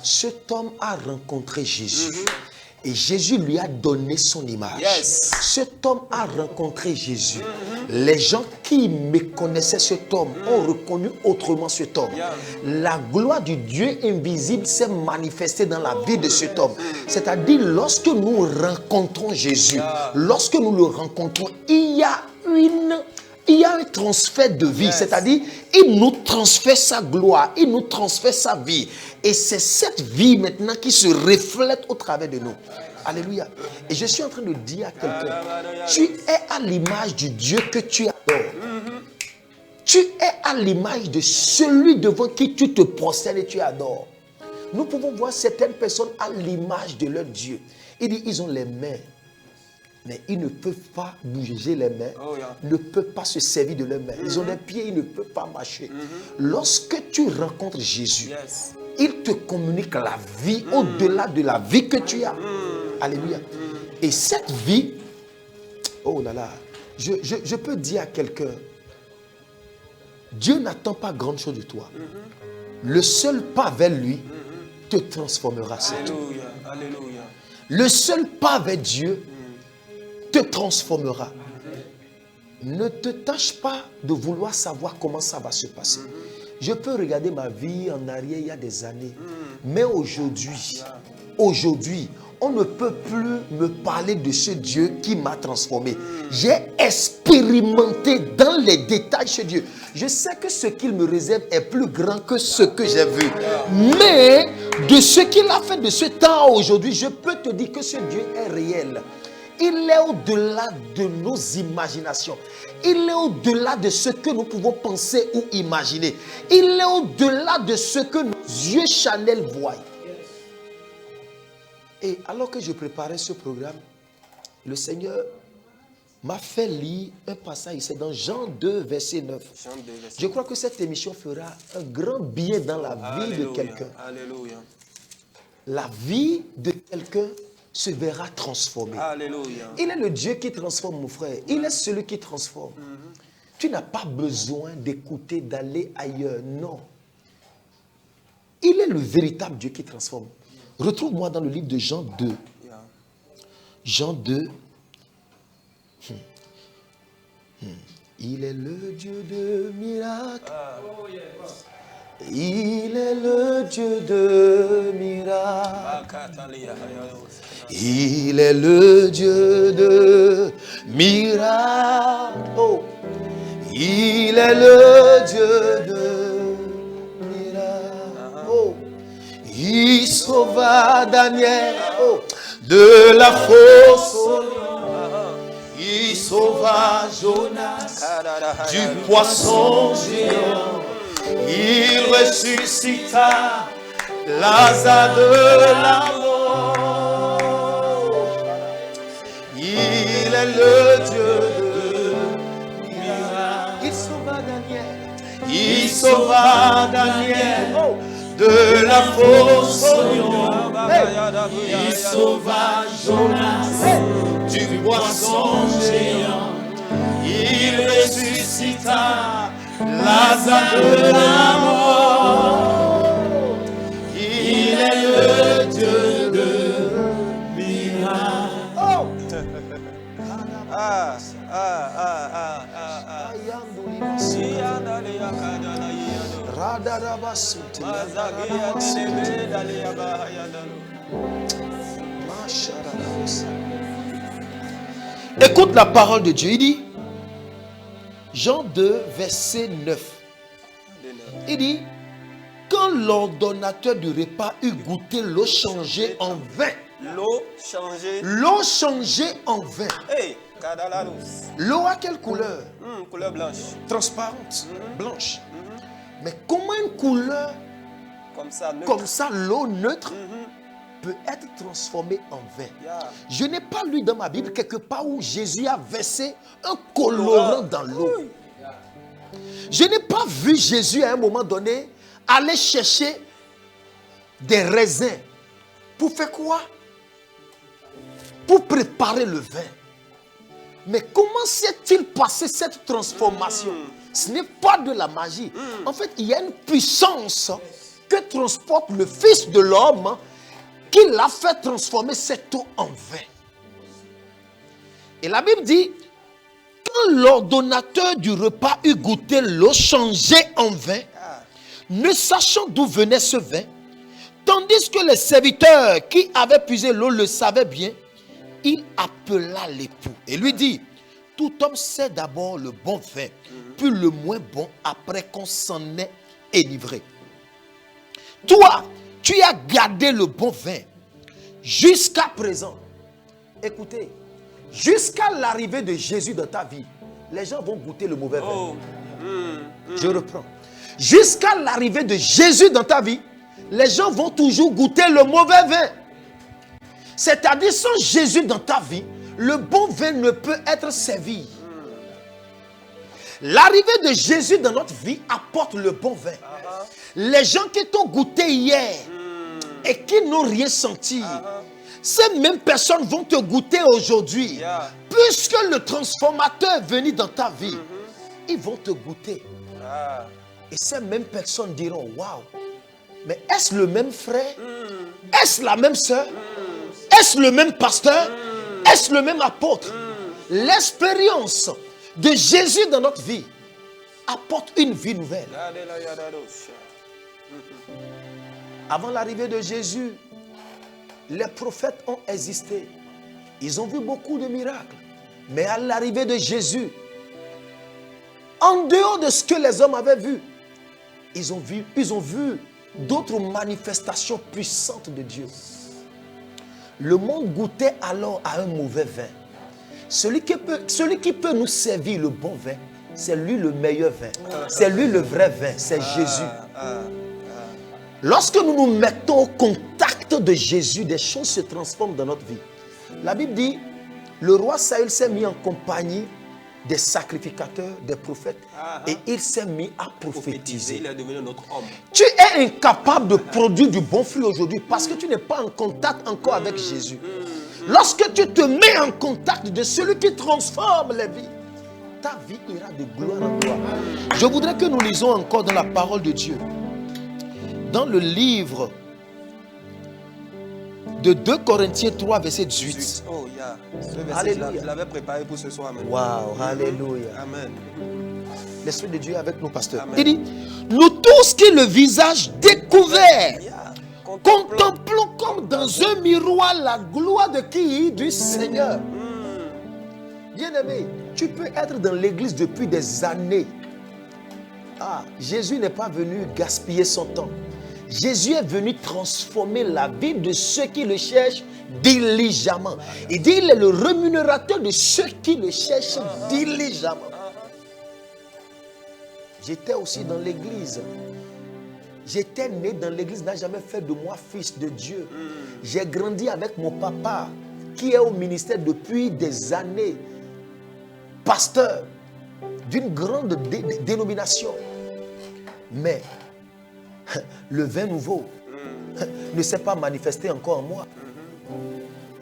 Cet homme a rencontré Jésus. Et Jésus lui a donné son image. Cet homme a rencontré Jésus. Les gens qui méconnaissaient cet homme ont reconnu autrement cet homme. La gloire du Dieu invisible s'est manifestée dans la vie de cet homme. C'est-à-dire, lorsque nous rencontrons Jésus, lorsque nous le rencontrons, il y a un transfert de vie, c'est-à-dire il nous transfère sa gloire, il nous transfère sa vie. Et c'est cette vie maintenant qui se reflète au travers de nous. Alléluia. Et je suis en train de dire à quelqu'un, tu es à l'image du Dieu que tu adores. Tu es à l'image de celui devant qui tu te prosternes et tu adores. Nous pouvons voir certaines personnes à l'image de leur Dieu. Il dit, ils ont les mains, mais ils ne peuvent pas bouger les mains, ne peuvent pas se servir de leurs mains. Ils ont des pieds, ils ne peuvent pas marcher. Lorsque tu rencontres Jésus, il te communique la vie au-delà de la vie que tu as. Alléluia. Et cette vie, oh là là, je peux dire à quelqu'un, Dieu n'attend pas grande chose de toi. Le seul pas vers lui te transformera. Alléluia. Alléluia. Le seul pas vers Dieu te transformera. Ne te tâche pas de vouloir savoir comment ça va se passer. Je peux regarder ma vie en arrière il y a des années. Mais aujourd'hui, on ne peut plus me parler de ce Dieu qui m'a transformé. J'ai expérimenté dans les détails ce Dieu. Je sais que ce qu'il me réserve est plus grand que ce que j'ai vu. Mais de ce qu'il a fait de ce temps à aujourd'hui, je peux te dire que ce Dieu est réel. Il est au-delà de nos imaginations. Il est au-delà de ce que nous pouvons penser ou imaginer. Il est au-delà de ce que nos yeux charnels voient. Et alors que je préparais ce programme, le Seigneur m'a fait lire un passage, c'est dans Jean 2, verset 9. Je crois que cette émission fera un grand bien dans la vie de quelqu'un. Alléluia. La vie de quelqu'un se verra transformée. Alléluia. Il est le Dieu qui transforme, mon frère. Il est celui qui transforme. Tu n'as pas besoin d'écouter, d'aller ailleurs. Non. Il est le véritable Dieu qui transforme. Retrouve-moi dans le livre de Jean 2. Jean 2. Il est le Dieu de miracles. Il est le Dieu de miracles. Il est le Dieu de miracles. Oh. Il est le Dieu de miracles. Oh. Il sauva Daniel de la fosse. Il sauva Jonas du poisson géant. Il ressuscita Lazare de la mort. Il est le Dieu de miracles. Il sauva Daniel. Il sauva Daniel de la fosse lion. Il sauva Jonas du poisson géant. Il ressuscita Lazare de la mort. Il est le Dieu de miracles. Oh. Écoute la parole de Dieu. Il dit, Jean 2, verset 9. Il dit, quand l'ordonnateur du repas eut goûté l'eau changée en vin. L'eau changée en vin. Hey, l'eau a quelle couleur? Couleur blanche. Transparente, blanche. Mais comment une couleur comme ça, l'eau neutre peut être transformée en vin? Je n'ai pas lu dans ma Bible quelque part où Jésus a versé un colorant dans l'eau. Je n'ai pas vu Jésus à un moment donné aller chercher des raisins. Pour faire quoi? Pour préparer le vin. Mais comment s'est-il passé cette transformation? Ce n'est pas de la magie. En fait, il y a une puissance que transporte le Fils de l'homme qui l'a fait transformer cette eau en vin. Et la Bible dit, quand l'ordonnateur du repas eut goûté l'eau changée en vin, ne sachant d'où venait ce vin, tandis que les serviteurs qui avaient puisé l'eau le savaient bien, il appela l'époux et lui dit, tout homme sait d'abord le bon vin, puis le moins bon après qu'on s'en est enivré. Toi, tu as gardé le bon vin jusqu'à présent. Écoutez, jusqu'à l'arrivée de Jésus dans ta vie, les gens vont goûter le mauvais vin. Je reprends. Jusqu'à l'arrivée de Jésus dans ta vie, les gens vont toujours goûter le mauvais vin. C'est-à-dire, sans Jésus dans ta vie, le bon vin ne peut être servi. L'arrivée de Jésus dans notre vie apporte le bon vin. Les gens qui t'ont goûté hier et qui n'ont rien senti, ces mêmes personnes vont te goûter aujourd'hui. Puisque le transformateur est venu dans ta vie, ils vont te goûter. Et ces mêmes personnes diront, waouh, mais est-ce le même frère? Est-ce la même sœur? Est-ce le même pasteur? Est-ce le même apôtre? L'expérience de Jésus dans notre vie apporte une vie nouvelle. Avant l'arrivée de Jésus, les prophètes ont existé. Ils ont vu beaucoup de miracles. Mais à l'arrivée de Jésus, en dehors de ce que les hommes avaient vu, ils ont vu d'autres manifestations puissantes de Dieu. Le monde goûtait alors à un mauvais vin. Celui qui peut nous servir le bon vin, c'est lui le meilleur vin. C'est lui le vrai vin, c'est Jésus. Lorsque nous nous mettons au contact de Jésus, des choses se transforment dans notre vie. La Bible dit, le roi Saül s'est mis en compagnie des sacrificateurs, des prophètes, et il s'est mis à prophétiser. Il est devenu notre homme. Tu es incapable de produire du bon fruit aujourd'hui parce que tu n'es pas en contact encore avec Jésus. Lorsque tu te mets en contact de celui qui transforme les vies, ta vie ira de gloire en gloire. Je voudrais que nous lisons encore dans la parole de Dieu. Dans le livre de 2 Corinthiens 3, verset 18. Oh, yeah. Ce verset, je l'avais préparé pour ce soir. Waouh, alléluia. Amen. L'Esprit de Dieu est avec nous, pasteur. Amen. Il dit, nous tous qui le visage découvert, contemplons comme dans un miroir la gloire de qui? Du Seigneur. Bien-aimé, tu peux être dans l'église depuis des années. Jésus n'est pas venu gaspiller son temps. Jésus est venu transformer la vie de ceux qui le cherchent diligemment. Il dit, il est le rémunérateur de ceux qui le cherchent diligemment. J'étais aussi dans l'église. J'étais né dans l'église, n'a jamais fait de moi fils de Dieu. J'ai grandi avec mon papa, qui est au ministère depuis des années. Pasteur d'une grande dénomination. Mais le vin nouveau ne s'est pas manifesté encore en moi.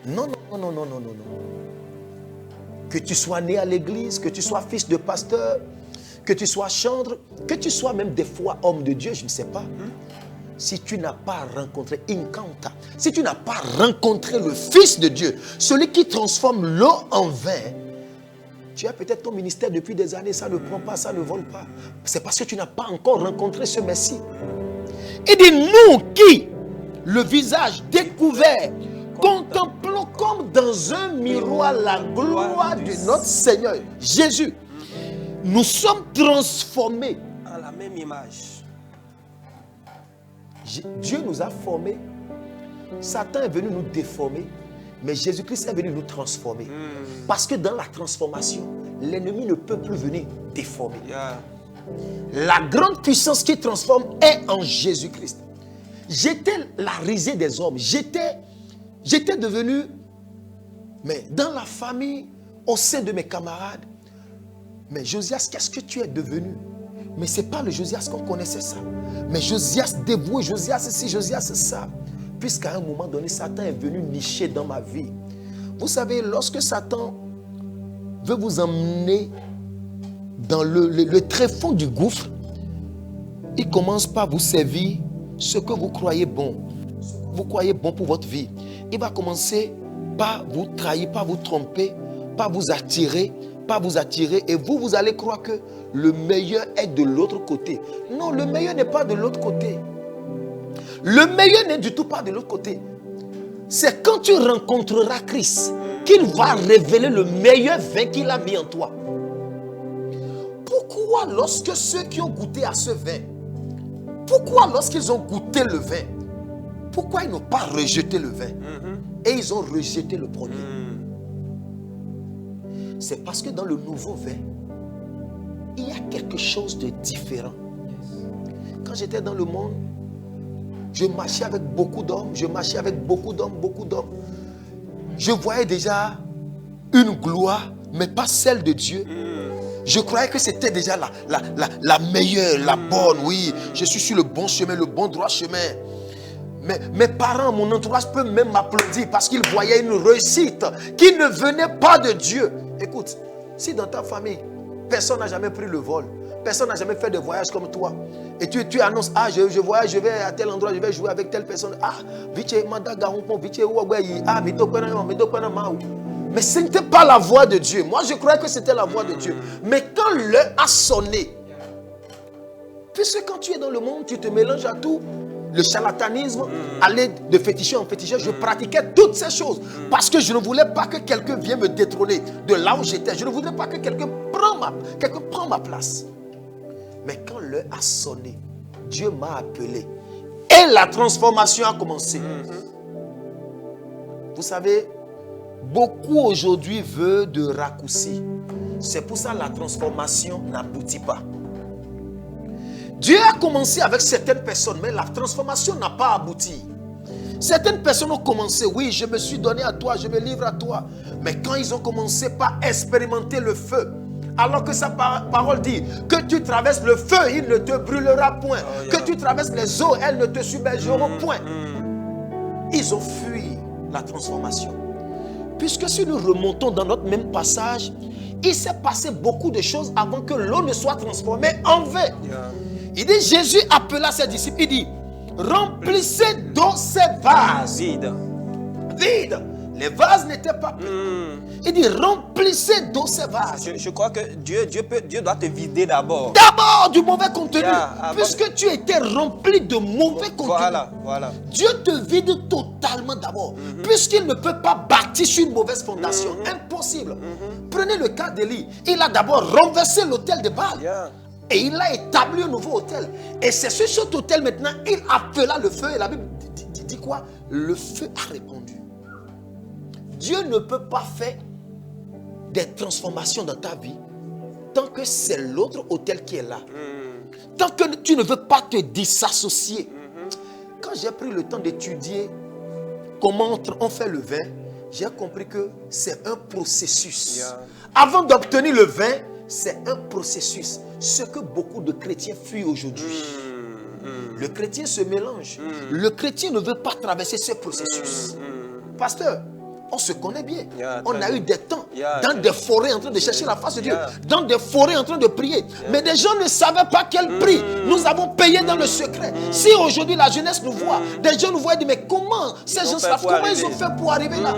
Non. Que tu sois né à l'église, que tu sois fils de pasteur, que tu sois chantre, que tu sois même des fois homme de Dieu, je ne sais pas. Si tu n'as pas rencontré Incanta, si tu n'as pas rencontré le Fils de Dieu, celui qui transforme l'eau en vin, tu as peut-être ton ministère depuis des années, ça ne prend pas, ça ne vole pas. C'est parce que tu n'as pas encore rencontré ce Messie. Il dit, nous qui, le visage découvert, contemplons comme dans un miroir la gloire de notre Seigneur Jésus. Nous sommes transformés en la même image. Dieu nous a formés. Satan est venu nous déformer, mais Jésus-Christ est venu nous transformer. Parce que dans la transformation, l'ennemi ne peut plus venir déformer. La grande puissance qui transforme est en Jésus-Christ. J'étais la risée des hommes. J'étais devenu, mais dans la famille, au sein de mes camarades, mais Josias, qu'est-ce que tu es devenu? Mais ce n'est pas le Josias qu'on connaissait ça. Mais Josias dévoué, Josias ceci, Josias ça. Puisqu'à un moment donné, Satan est venu nicher dans ma vie. Vous savez, lorsque Satan veut vous emmener dans le tréfonds du gouffre, il commence par vous servir ce que vous croyez bon. Vous croyez bon pour votre vie. Il va commencer par vous trahir, par vous tromper, par vous attirer, et vous allez croire que le meilleur est de l'autre côté. Non, le meilleur n'est pas de l'autre côté. Le meilleur n'est du tout pas de l'autre côté. C'est quand tu rencontreras Christ qu'il va révéler le meilleur vin qu'il a mis en toi. Pourquoi lorsque ceux qui ont goûté à ce vin, pourquoi lorsqu'ils ont goûté le vin, pourquoi ils n'ont pas rejeté le vin et ils ont rejeté le premier? C'est parce que dans le nouveau vin, il y a quelque chose de différent. Quand j'étais dans le monde, je marchais avec beaucoup d'hommes, Je voyais déjà une gloire, mais pas celle de Dieu. Je croyais que c'était déjà la meilleure, la bonne. Oui, je suis sur le bon chemin, le bon droit chemin. Mais mes parents, mon entourage peut même m'applaudir parce qu'ils voyaient une réussite qui ne venait pas de Dieu. Écoute, si dans ta famille, personne n'a jamais pris le vol, personne n'a jamais fait de voyage comme toi, et tu annonces, je voyage, je vais à tel endroit, je vais jouer avec telle personne, mais ce n'était pas la voix de Dieu. Moi, je croyais que c'était la voix de Dieu. Mais quand l'heure a sonné, puisque quand tu es dans le monde, tu te mélanges à tout, le charlatanisme, aller de féticheur en féticheur, je pratiquais toutes ces choses parce que je ne voulais pas que quelqu'un vienne me détrôner de là où j'étais. Je ne voulais pas que quelqu'un prenne ma place. Mais quand l'heure a sonné, Dieu m'a appelé et la transformation a commencé. Vous savez, beaucoup aujourd'hui veulent de raccourcis. C'est pour ça que la transformation n'aboutit pas. Dieu a commencé avec certaines personnes, mais la transformation n'a pas abouti. Certaines personnes ont commencé, oui, je me suis donné à toi, je me livre à toi. Mais quand ils ont commencé par expérimenter le feu, alors que sa parole dit que tu traverses le feu, il ne te brûlera point. Que tu traverses les eaux, elles ne te submergeront point. Ils ont fui la transformation. Puisque si nous remontons dans notre même passage, il s'est passé beaucoup de choses avant que l'eau ne soit transformée en vin. Il dit, Jésus appela ses disciples, il dit, remplissez d'eau ces vases. Vide. Les vases n'étaient pas pleins. Il dit, remplissez d'eau ces vases. Je crois que Dieu doit te vider d'abord. D'abord du mauvais contenu. Puisque tu étais rempli de mauvais contenu. Voilà. Dieu te vide totalement d'abord. Puisqu'il ne peut pas bâtir sur une mauvaise fondation. Impossible. Prenez le cas d'Élie. Il a d'abord renversé l'autel de Baal. Et il a établi un nouveau autel. Et c'est sur cet autel maintenant, il appela le feu. Et la Bible dit quoi? Le feu a répondu. Dieu ne peut pas faire des transformations dans ta vie tant que c'est l'autre autel qui est là. Tant que tu ne veux pas te disassocier. Quand j'ai pris le temps d'étudier comment on fait le vin, j'ai compris que c'est un processus. Avant d'obtenir le vin, c'est un processus. Ce que beaucoup de chrétiens fuient aujourd'hui. Le chrétien se mélange. Le chrétien ne veut pas traverser ce processus. Pasteur, on se connaît bien. On a eu des temps dans des forêts en train de chercher la face de Dieu. Dans des forêts en train de prier. Mais des gens ne savaient pas quel prix nous avons payé dans le secret. Si aujourd'hui la jeunesse nous voit, des gens nous voient et disent, mais comment ces gens savent, comment ils ont fait pour arriver là?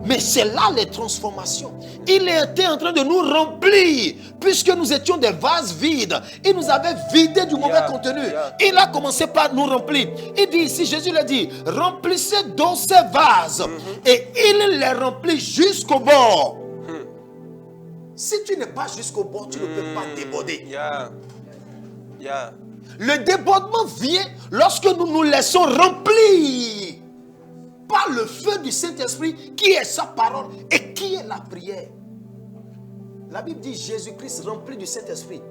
Mais c'est là les transformations. Il était en train de nous remplir. Puisque nous étions des vases vides. Il nous avait vidé du mauvais contenu. Il a commencé par nous remplir. Il dit ici, Jésus le dit, remplissez d'eau ces vases. Et il les remplit jusqu'au bord. Si tu n'es pas jusqu'au bord, tu ne peux pas déborder. Le débordement vient lorsque nous nous laissons remplir par le feu du Saint-Esprit qui est sa parole et qui est la prière. La Bible dit Jésus-Christ rempli du Saint-Esprit.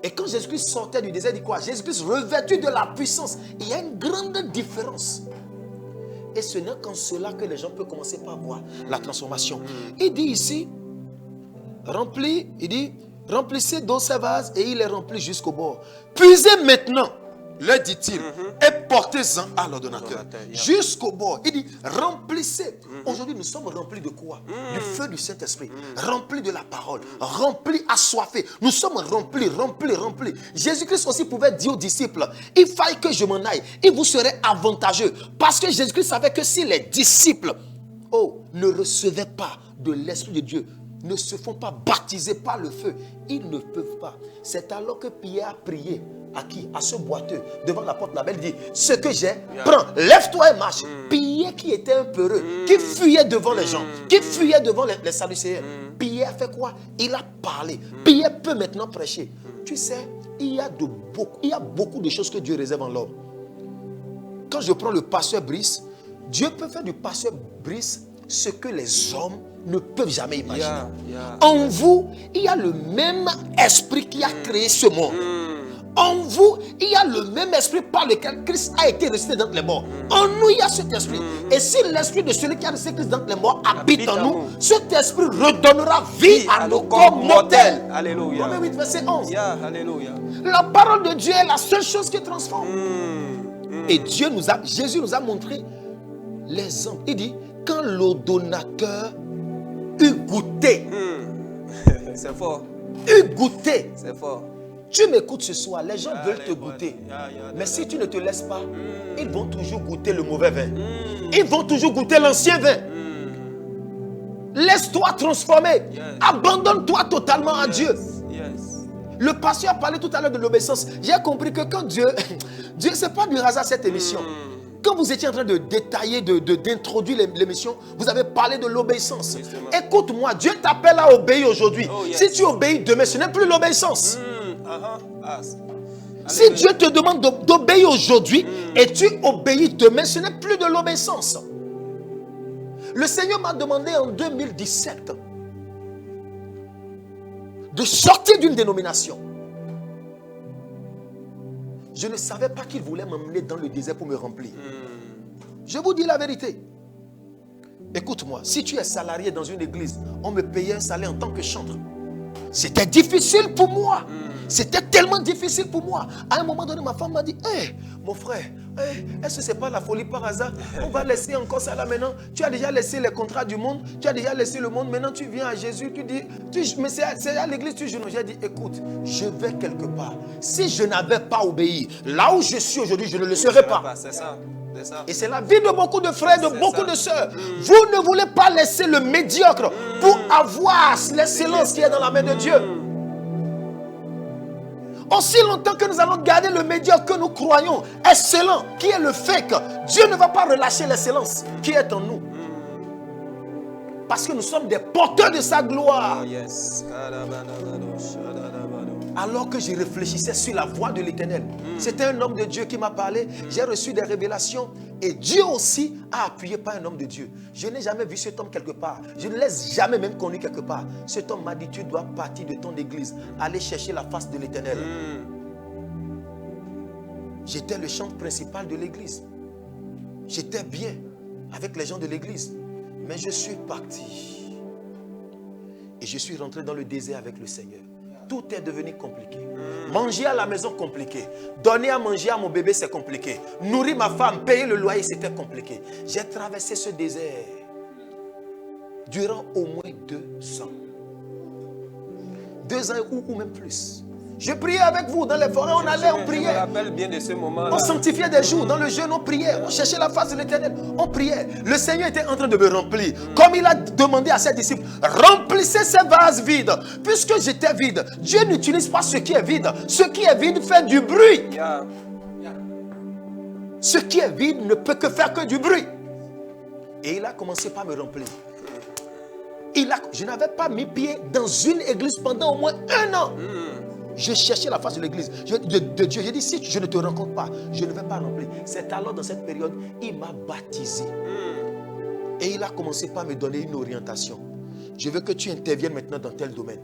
Et quand Jésus-Christ sortait du désert, il dit quoi? Jésus-Christ revêtu de la puissance. Il y a une grande différence. Et ce n'est qu'en cela que les gens peuvent commencer par voir la transformation. Il dit ici, remplissez d'eau ces vases et il est rempli jusqu'au bord. Puisez maintenant, le dit-il, et portez-en à l'ordonnateur. Jusqu'au bord. Il dit, remplissez. Aujourd'hui, nous sommes remplis de quoi? Du feu du Saint-Esprit. Remplis de la parole. Remplis, assoiffés. Nous sommes remplis. Jésus-Christ aussi pouvait dire aux disciples, il faille que je m'en aille. Il vous serait avantageux. Parce que Jésus-Christ savait que si les disciples ne recevaient pas de l'Esprit de Dieu, ne se font pas baptiser par le feu, ils ne peuvent pas. C'est alors que Pierre a prié. À qui? À ce boiteux devant la porte. La belle dit, ce que j'ai, prends, lève-toi et marche. Pierre qui était un peureux, qui fuyait devant les gens, qui fuyait devant les Sadducéens. Pierre a fait quoi? Il a parlé. Pierre peut maintenant prêcher. Tu sais, il y a beaucoup de choses que Dieu réserve en l'homme. Quand je prends le pasteur Brice, Dieu peut faire du pasteur Brice ce que les hommes ne peuvent jamais imaginer. En vous, il y a le même esprit qui a créé ce monde. En vous, il y a le même esprit par lequel Christ a été ressuscité d'entre les morts. En nous, il y a cet esprit. Et si l'esprit de celui qui a ressuscité Christ d'entre les morts habite en nous, cet esprit redonnera vie à nos corps mortels. Alléluia. Romains 8, verset 11. Alléluia. La parole de Dieu est la seule chose qui transforme. Et Jésus nous a montré l'exemple. Il dit, quand l'ordonnateur eut goûté. C'est fort. Eut goûté. C'est fort. Tu m'écoutes ce soir, les gens veulent te goûter. Mais si tu ne te laisses pas, ils vont toujours goûter le mauvais vin. Ils vont toujours goûter l'ancien vin. Laisse-toi transformer. Abandonne-toi totalement à Dieu. Le pasteur a parlé tout à l'heure de l'obéissance. J'ai compris que quand Dieu c'est pas du hasard cette émission. Quand vous étiez en train de détailler, d'introduire l'émission, vous avez parlé de l'obéissance. Écoute-moi, Dieu t'appelle à obéir aujourd'hui. Si tu obéis demain, ce n'est plus l'obéissance. Si Dieu te demande d'obéir aujourd'hui et tu obéis demain, ce n'est plus de l'obéissance. Le Seigneur m'a demandé en 2017 de sortir d'une dénomination. Je ne savais pas qu'il voulait m'emmener dans le désert pour me remplir. Je vous dis la vérité. Écoute-moi, si tu es salarié dans une église, on me payait un salaire en tant que chantre. C'était difficile pour moi. C'était tellement difficile pour moi. À un moment donné, ma femme m'a dit, hey, mon frère, Est-ce que ce n'est pas la folie par hasard? On va laisser encore ça là maintenant. Tu as déjà laissé les contrats du monde. Tu as déjà laissé le monde. Maintenant, tu viens à Jésus. Tu dis, mais c'est à l'église, tu joues. J'ai dit, écoute, je vais quelque part. Si je n'avais pas obéi, là où je suis aujourd'hui, je ne le serais pas. C'est ça. Et c'est la vie de beaucoup de frères, de beaucoup de sœurs. Vous ne voulez pas laisser le médiocre pour avoir l'excellence qui est dans la main de Dieu. Aussi longtemps que nous allons garder le médiocre que nous croyons excellent, qui est le fake, Dieu ne va pas relâcher l'excellence qui est en nous. Parce que nous sommes des porteurs de sa gloire. Alors que je réfléchissais sur la voix de l'Éternel, c'était un homme de Dieu qui m'a parlé. J'ai reçu des révélations et Dieu aussi a appuyé par un homme de Dieu. Je n'ai jamais vu cet homme quelque part. Je ne l'ai jamais même connu quelque part. Cet homme m'a dit, tu dois partir de ton église, aller chercher la face de l'Éternel. J'étais le chant principal de l'église. J'étais bien avec les gens de l'église. Mais je suis parti. Et je suis rentré dans le désert avec le Seigneur. Tout est devenu compliqué. Manger à la maison, compliqué. Donner à manger à mon bébé, c'est compliqué. Nourrir ma femme, payer le loyer, c'était compliqué. J'ai traversé ce désert durant au moins 2 ans. 2 ans ou même plus. Je priais avec vous dans les forêts, on allait, on priait. Je me rappelle bien de ce moment. On sanctifiait des jours, dans le jeûne, on priait, on cherchait la face de l'Éternel, on priait. Le Seigneur était en train de me remplir. Comme il a demandé à ses disciples, remplissez ces vases vides. Puisque j'étais vide, Dieu n'utilise pas ce qui est vide. Ce qui est vide fait du bruit. Ce qui est vide ne peut que faire que du bruit. Et il a commencé par me remplir. Je n'avais pas mis pied dans une église pendant au moins 1 an. Je cherchais la face de l'église de Dieu. J'ai dit, si je ne te rencontre pas, je ne vais pas remplir. C'est alors dans cette période, il m'a baptisé. Et il a commencé par me donner une orientation. Je veux que tu interviennes maintenant dans tel domaine.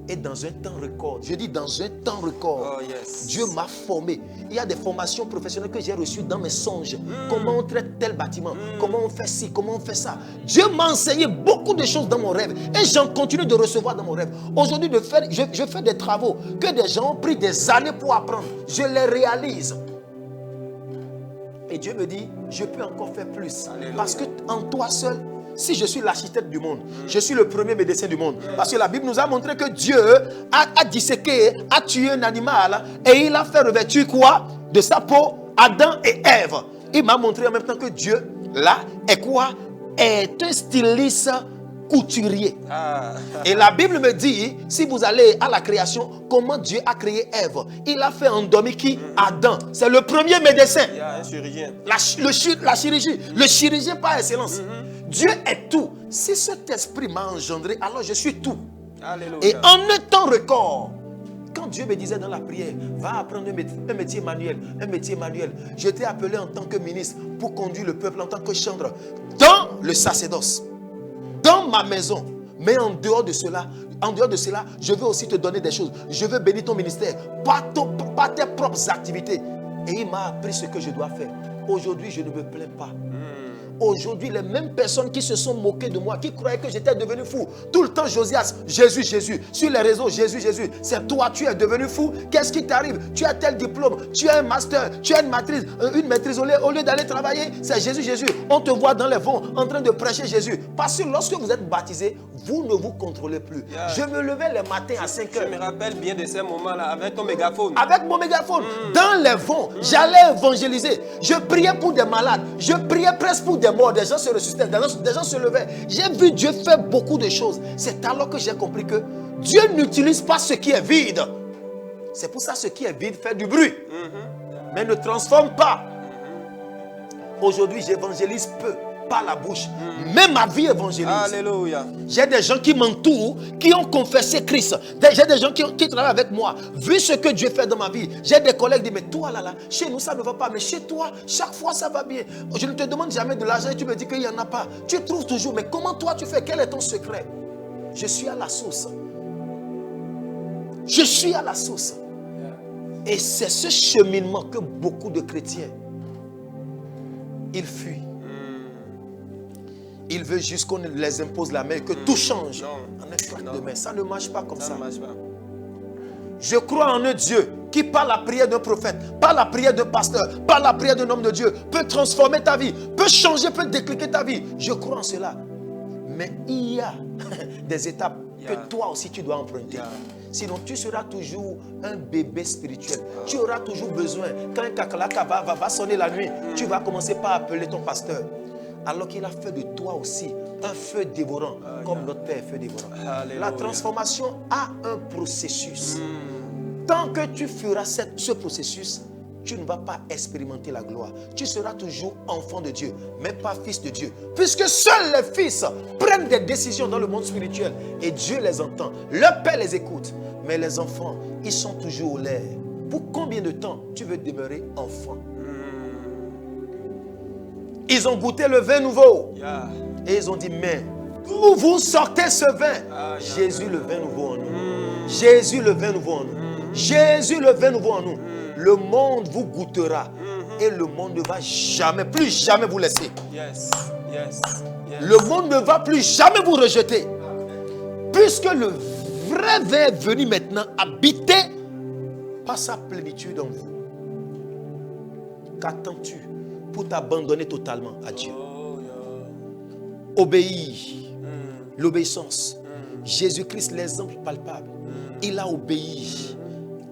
Et dans un temps record, je dis dans un temps record, Dieu m'a formé. Il y a des formations professionnelles que j'ai reçues dans mes songes. Comment on traite tel bâtiment, comment on fait ci, comment on fait ça. Dieu m'a enseigné beaucoup de choses dans mon rêve. Et j'en continue de recevoir dans mon rêve. Aujourd'hui, je fais des travaux que des gens ont pris des années pour apprendre. Je les réalise. Et Dieu me dit, je peux encore faire plus. Alléluia. Parce que en toi seul, si je suis l'architecte du monde, je suis le premier médecin du monde. Parce que la Bible nous a montré que Dieu a disséqué, a tué un animal et il a fait revêtir quoi? De sa peau, Adam et Ève. Il m'a montré en même temps que Dieu, là, est quoi? Est un styliste couturier. Et la Bible me dit, si vous allez à la création, comment Dieu a créé Ève. Il a fait endormir qui? Adam. C'est le premier médecin. Il y a un chirurgien. La chirurgie. Le chirurgien par excellence. Dieu est tout. Si cet esprit m'a engendré, alors je suis tout. Alléluia. Et en un temps record, quand Dieu me disait dans la prière, va apprendre un métier manuel, je t'ai appelé en tant que ministre pour conduire le peuple en tant que chantre dans le sacerdoce, dans ma maison. Mais en dehors de cela, je veux aussi te donner des choses. Je veux bénir ton ministère par tes propres activités. Et il m'a appris ce que je dois faire. Aujourd'hui, je ne me plains pas. Aujourd'hui, les mêmes personnes qui se sont moquées de moi, qui croyaient que j'étais devenu fou, tout le temps, Josias, Jésus, Jésus, sur les réseaux, Jésus, Jésus, c'est toi, tu es devenu fou. Qu'est-ce qui t'arrive? Tu as tel diplôme, tu as un master, tu as une maîtrise, au lieu d'aller travailler, c'est Jésus, Jésus. On te voit dans les vents en train de prêcher Jésus. Parce que lorsque vous êtes baptisé, vous ne vous contrôlez plus. Je me levais le matin à 5 heures. Je me rappelle bien de ces moments-là avec ton mégaphone. Avec mon mégaphone, dans les vents, j'allais évangéliser. Je priais pour des malades, je priais presque pour des morts. Des gens se ressuscitaient, des gens se levaient. J'ai vu Dieu faire beaucoup de choses. C'est alors que j'ai compris que Dieu n'utilise pas ce qui est vide. C'est pour ça que ce qui est vide fait du bruit, mais ne transforme pas. Aujourd'hui, j'évangélise peu. Par la bouche, mais ma vie évangélise. Alléluia. J'ai des gens qui m'entourent, qui ont confessé Christ. J'ai des gens qui travaillent avec moi. Vu ce que Dieu fait dans ma vie, j'ai des collègues qui disent, mais toi là, chez nous ça ne va pas, mais chez toi, chaque fois ça va bien. Je ne te demande jamais de l'argent et tu me dis qu'il n'y en a pas. Tu trouves toujours, mais comment toi tu fais? Quel est ton secret? Je suis à la source. Je suis à la source. Et c'est ce cheminement que beaucoup de chrétiens, ils fuient. Il veut juste qu'on les impose la main, que tout change en un claque de main. Ça ne marche pas comme ça. Je crois en un Dieu qui, par la prière d'un prophète, par la prière d'un pasteur, par la prière d'un homme de Dieu, peut transformer ta vie, peut changer, peut décliquer ta vie. Je crois en cela. Mais il y a des étapes que toi aussi tu dois emprunter. Sinon, tu seras toujours un bébé spirituel. Tu auras toujours besoin, quand un kakalaka va sonner la nuit, tu vas commencer par appeler ton pasteur. Alors qu'il a fait de toi aussi un feu dévorant, comme notre Père est feu dévorant. La transformation a un processus. Tant que tu feras ce processus, tu ne vas pas expérimenter la gloire. Tu seras toujours enfant de Dieu, mais pas fils de Dieu. Puisque seuls les fils prennent des décisions dans le monde spirituel et Dieu les entend. Leur Père les écoute. Mais les enfants, ils sont toujours au lait. Pour combien de temps tu veux demeurer enfant? Ils ont goûté le vin nouveau. Et ils ont dit, mais d'où vous sortez ce vin? Jésus, le vin nouveau en nous. Jésus, le vin nouveau en nous. Jésus, le vin nouveau en nous. Le monde vous goûtera. Et le monde ne va jamais, plus jamais vous laisser. Le monde ne va plus jamais vous rejeter. Puisque le vrai vin est venu maintenant habiter par sa plénitude en vous. Qu'attends-tu pour t'abandonner totalement à Dieu? Obéir. L'obéissance. Jésus-Christ, l'exemple palpable. Il a obéi.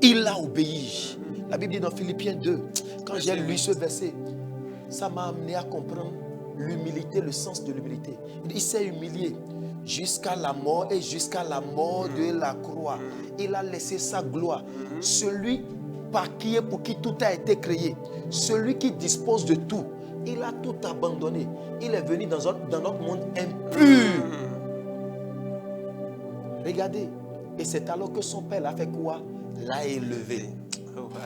Il a obéi. La Bible dit dans Philippiens 2, quand j'ai lu ce verset, ça m'a amené à comprendre l'humilité, le sens de l'humilité. Il s'est humilié jusqu'à la mort et jusqu'à la mort de la croix. Il a laissé sa gloire. Celui par qui et pour qui tout a été créé, celui qui dispose de tout, il a tout abandonné. Il est venu dans notre monde impur. Regardez. Et c'est alors que son Père l'a fait quoi? L'a élevé.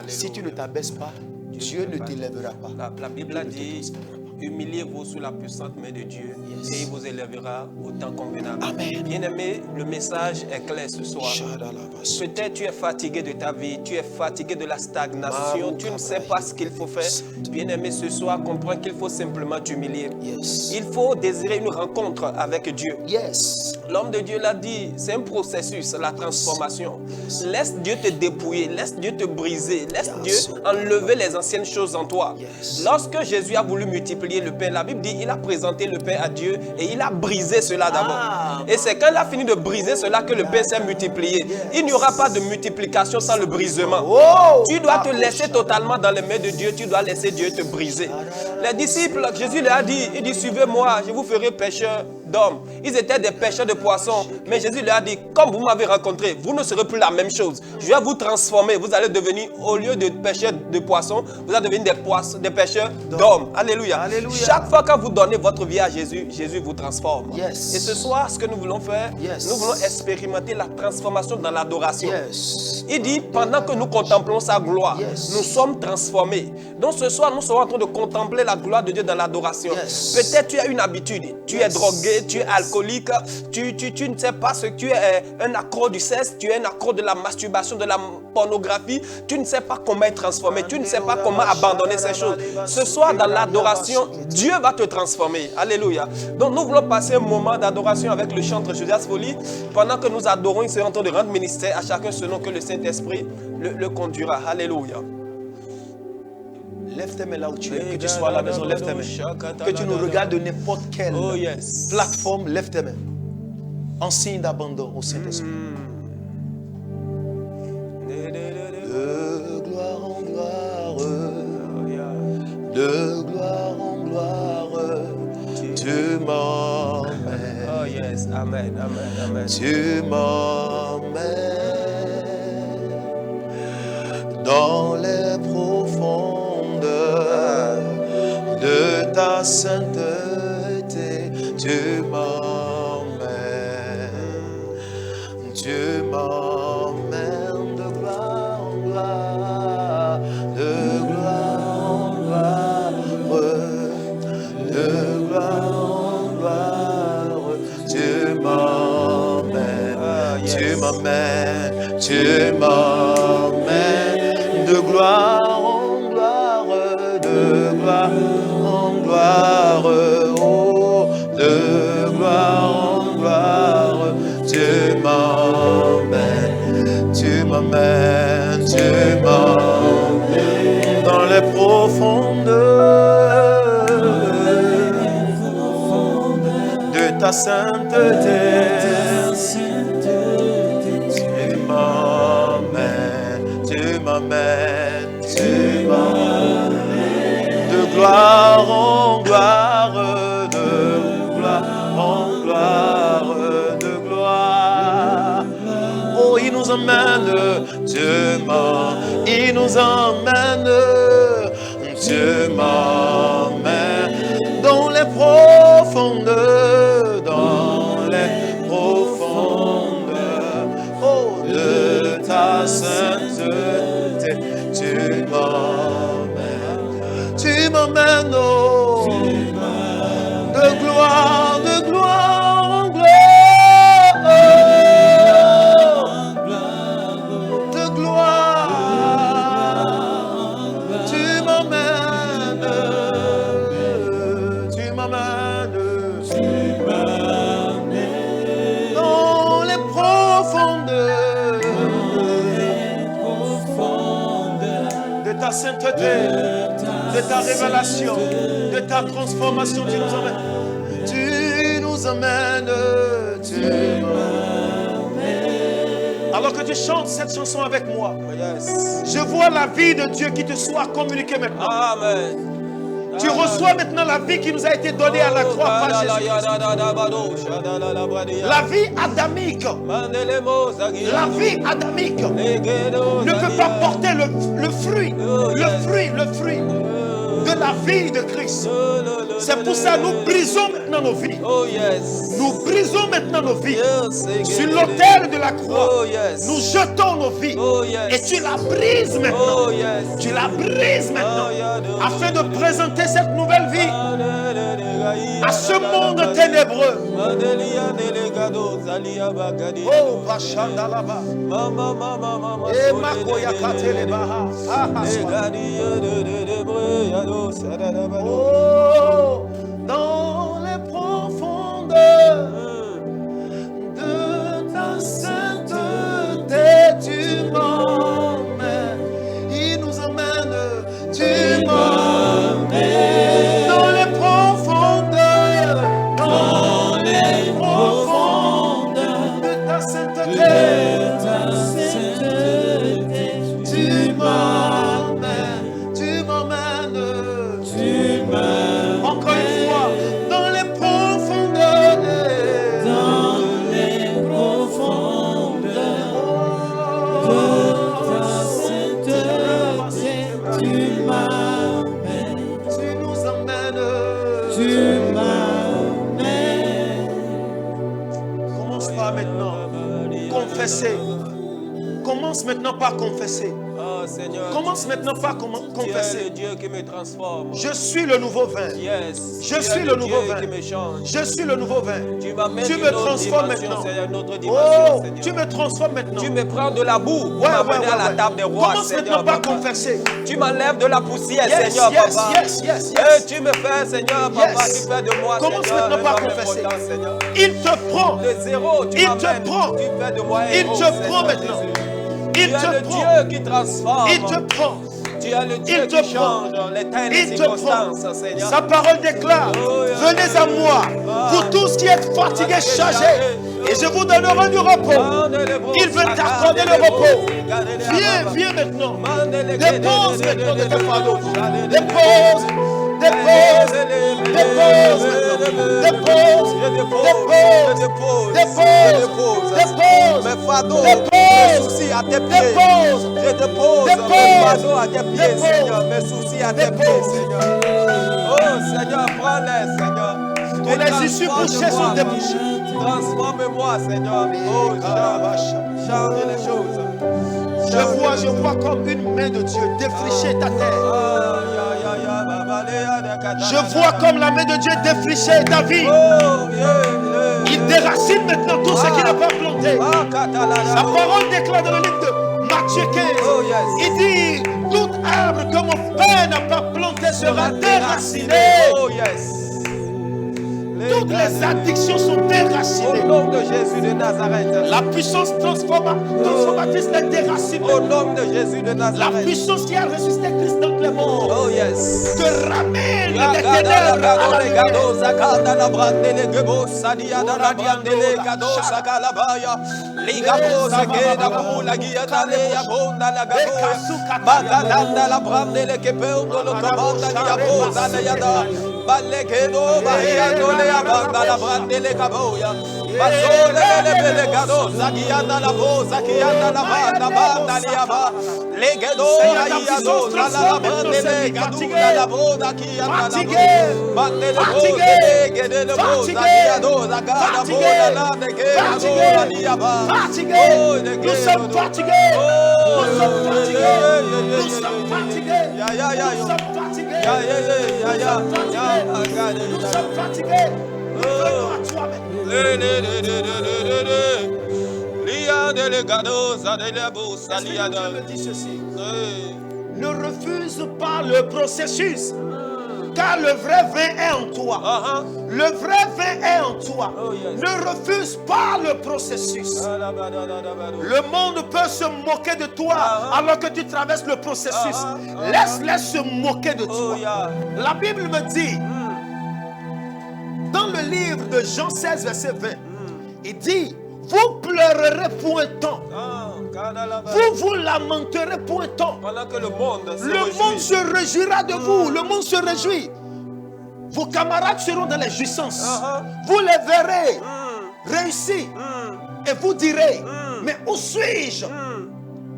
Si tu ne t'abaisses pas, Dieu ne t'élèvera pas. La Bible a dit, humiliez-vous sous la puissante main de Dieu et il vous élèvera au temps convenable. Amen. Bien-aimé, le message est clair ce soir. Peut-être tu es fatigué de ta vie, tu es fatigué de la stagnation, tu ne sais pas ce qu'il faut faire. Bien-aimé, ce soir, comprends qu'il faut simplement t'humilier. Il faut désirer une rencontre avec Dieu. L'homme de Dieu l'a dit, c'est un processus, la transformation. Laisse Dieu te dépouiller, laisse Dieu te briser, laisse Dieu enlever les anciennes choses en toi. Lorsque Jésus a voulu multiplier le pain, la Bible dit, il a présenté le pain à Dieu et il a brisé cela d'abord. Et c'est quand il a fini de briser cela que le pain s'est multiplié. Il n'y aura pas de multiplication sans le brisement. Tu dois te laisser totalement dans les mains de Dieu, tu dois laisser Dieu te briser. Les disciples, Jésus leur a dit, il dit, suivez-moi, je vous ferai pêcheurs d'hommes. Ils étaient des pêcheurs de poissons, mais Jésus leur a dit, comme vous m'avez rencontré, vous ne serez plus la même chose. Je vais vous transformer, vous allez devenir, au lieu de pêcheurs de poissons, vous allez devenir des pêcheurs d'hommes. Alléluia. Chaque fois que vous donnez votre vie à Jésus, Jésus vous transforme. Et ce soir, ce que nous voulons faire, nous voulons expérimenter la transformation dans l'adoration. Il dit, pendant que nous contemplons sa gloire, nous sommes transformés. Donc ce soir, nous serons en train de contempler la gloire de Dieu dans l'adoration. Peut-être tu as une habitude, tu es drogué, tu es alcoolique, tu ne sais pas ce que tu es, un accro du sexe, tu es un accro de la masturbation, de la pornographie, tu ne sais pas comment être transformé, tu ne sais pas comment abandonner ces choses. Ce soir, dans l'adoration, Dieu va te transformer. Alléluia. Donc nous voulons passer un moment d'adoration avec le chantre Josias Folie. Pendant que nous adorons, il sera en train de rendre ministère à chacun selon que le Saint-Esprit le conduira. Alléluia. Lève tes mains là où tu es, que tu sois à la maison, lève tes mains. Que tu nous regardes de n'importe quelle plateforme, lève tes mains. En signe d'abandon au Saint-Esprit. De gloire en gloire, de gloire en gloire, tu m'emmènes. Oh yes, amen, amen, amen. Tu m'emmènes dans les profondeurs de ta sainteté. Tu m'emmènes, tu m'emmènes de gloire en gloire, de gloire en gloire, de gloire en gloire. Tu m'emmènes, tu m'emmènes, tu m'emmènes de gloire en gloire, de gloire en gloire, oh, de gloire en gloire. Tu m'emmènes, tu m'emmènes. ta sainteté. Tu m'amènes de gloire en gloire, de gloire en gloire, de gloire. Oh, il nous emmène, il nous emmène, tu m'emmènes dans les profondeurs, oh, de ta sainteté, tu m'emmènes, oh, de gloire en gloire, de gloire, tu m'emmènes dans les profondeurs de ta sainteté, de ta révélation, de ta transformation. Tu nous emmènes. Alors que tu chantes cette chanson avec moi, je vois la vie de Dieu qui te soit communiquée maintenant. Amen. Tu reçois maintenant la vie qui nous a été donnée à la croix par Jésus. La vie adamique. La vie adamique ne peut pas porter le fruit de la vie de Christ. C'est pour ça que nous brisons maintenant nos vies. Nous brisons maintenant nos vies. Sur l'autel de la croix, nous jetons nos vies. Et tu la brises maintenant. Tu la brises maintenant. Afin de présenter cette nouvelle vie à ce monde ténébreux. Oh, Bachandalaba. Et Makoyakatelebaha. Oh, dans les profondeurs de ta sainteté, tu m'emmènes. Il nous emmène, tu m'emmènes dans les profondeurs, de ta sainteté, tu m'emmènes. Encore une fois, dans les profondeurs, de ta sainteté, tu nous emmènes. Commence par maintenant confesser. Commence maintenant par confesser. Oh, Seigneur, commence maintenant par confesser. Tu es le Dieu qui me transforme. Je suis le nouveau vin. Yes. Je suis le nouveau vin. Qui me change. Je suis le nouveau vin. Tu me transformes maintenant. Oh, tu me transformes maintenant. Tu me prends de la boue pour m'amener à la table des rois. Commence maintenant par confesser. Tu m'enlèves de la poussière, Seigneur, papa. Yes. Tu me fais, Seigneur, papa, tu fais de moi, commence Seigneur, maintenant par confesser. Il te prend. De zéro, tu m'amènes. Tu fais de moi il te prend maintenant. Il te prend. Dieu qui transforme. Il te prend. Tu es le Dieu qui change les temps et les circonstances, Seigneur. Sa parole déclare, venez à moi, vous tous qui êtes fatigués, chargés, et je vous donnerai du repos. Il veut t'accorder le repos. Viens maintenant. Dépose maintenant de tes fardeaux. Dépose mes fardeaux, mes soucis à tes pieds. Je dépose mes fardeaux à tes pieds, Seigneur. Mes soucis à tes pieds, Seigneur. Oh Seigneur, prends-les, Seigneur. Et les issues bouchées sont débouchées. Transforme-moi, Seigneur. Oh, change les choses. Je vois comme une main de Dieu défricher ta terre. Je vois comme la main de Dieu défricher ta vie. Il déracine maintenant tout ce qu'il n'a pas planté. Sa parole déclare dans le livre de Matthieu 15. Il dit, tout arbre que mon Père n'a pas planté sera déraciné. Toutes les addictions sont déracinées. Jésus de Nazareth. La puissance transformatrice les déracinées. Au nom de Jésus de Nazareth. La puissance qui a ressuscité Christ dans les morts. Oh yes. Te ramène des ténèbres à la lumière. Balekedo bahiando le abanda la brande le kaboya. Bazole le belegado zagianda la boza kianda la banda liaba. Legedo bahiando la brande le kaduna la boda kianda la bande le boza legede le boza kiando zagada boda la de kedo la liaba. Nous sommes fatigués. Nous sommes fatigués. Nous sommes fatigués. Ya ya ya Nous sommes fatigués. ya ya ya ya Nous sommes fatigués. Venons à toi maintenant. Dieu me dit ceci. Ne refuse pas le processus. Car le vrai vin est en toi. Le vrai vin est en toi. Ne refuse pas le processus. Le monde peut se moquer de toi alors que tu traverses le processus. Laisse-les se moquer de toi. La Bible me dit, dans le livre de Jean 16, verset 20, il dit, vous pleurerez pour un temps. Vous vous lamenterez pour un temps. Pendant que le monde se réjouira de vous. Le monde se réjouit. Vos camarades seront dans les jouissances. Vous les verrez réussir. Et vous direz, mais où suis-je?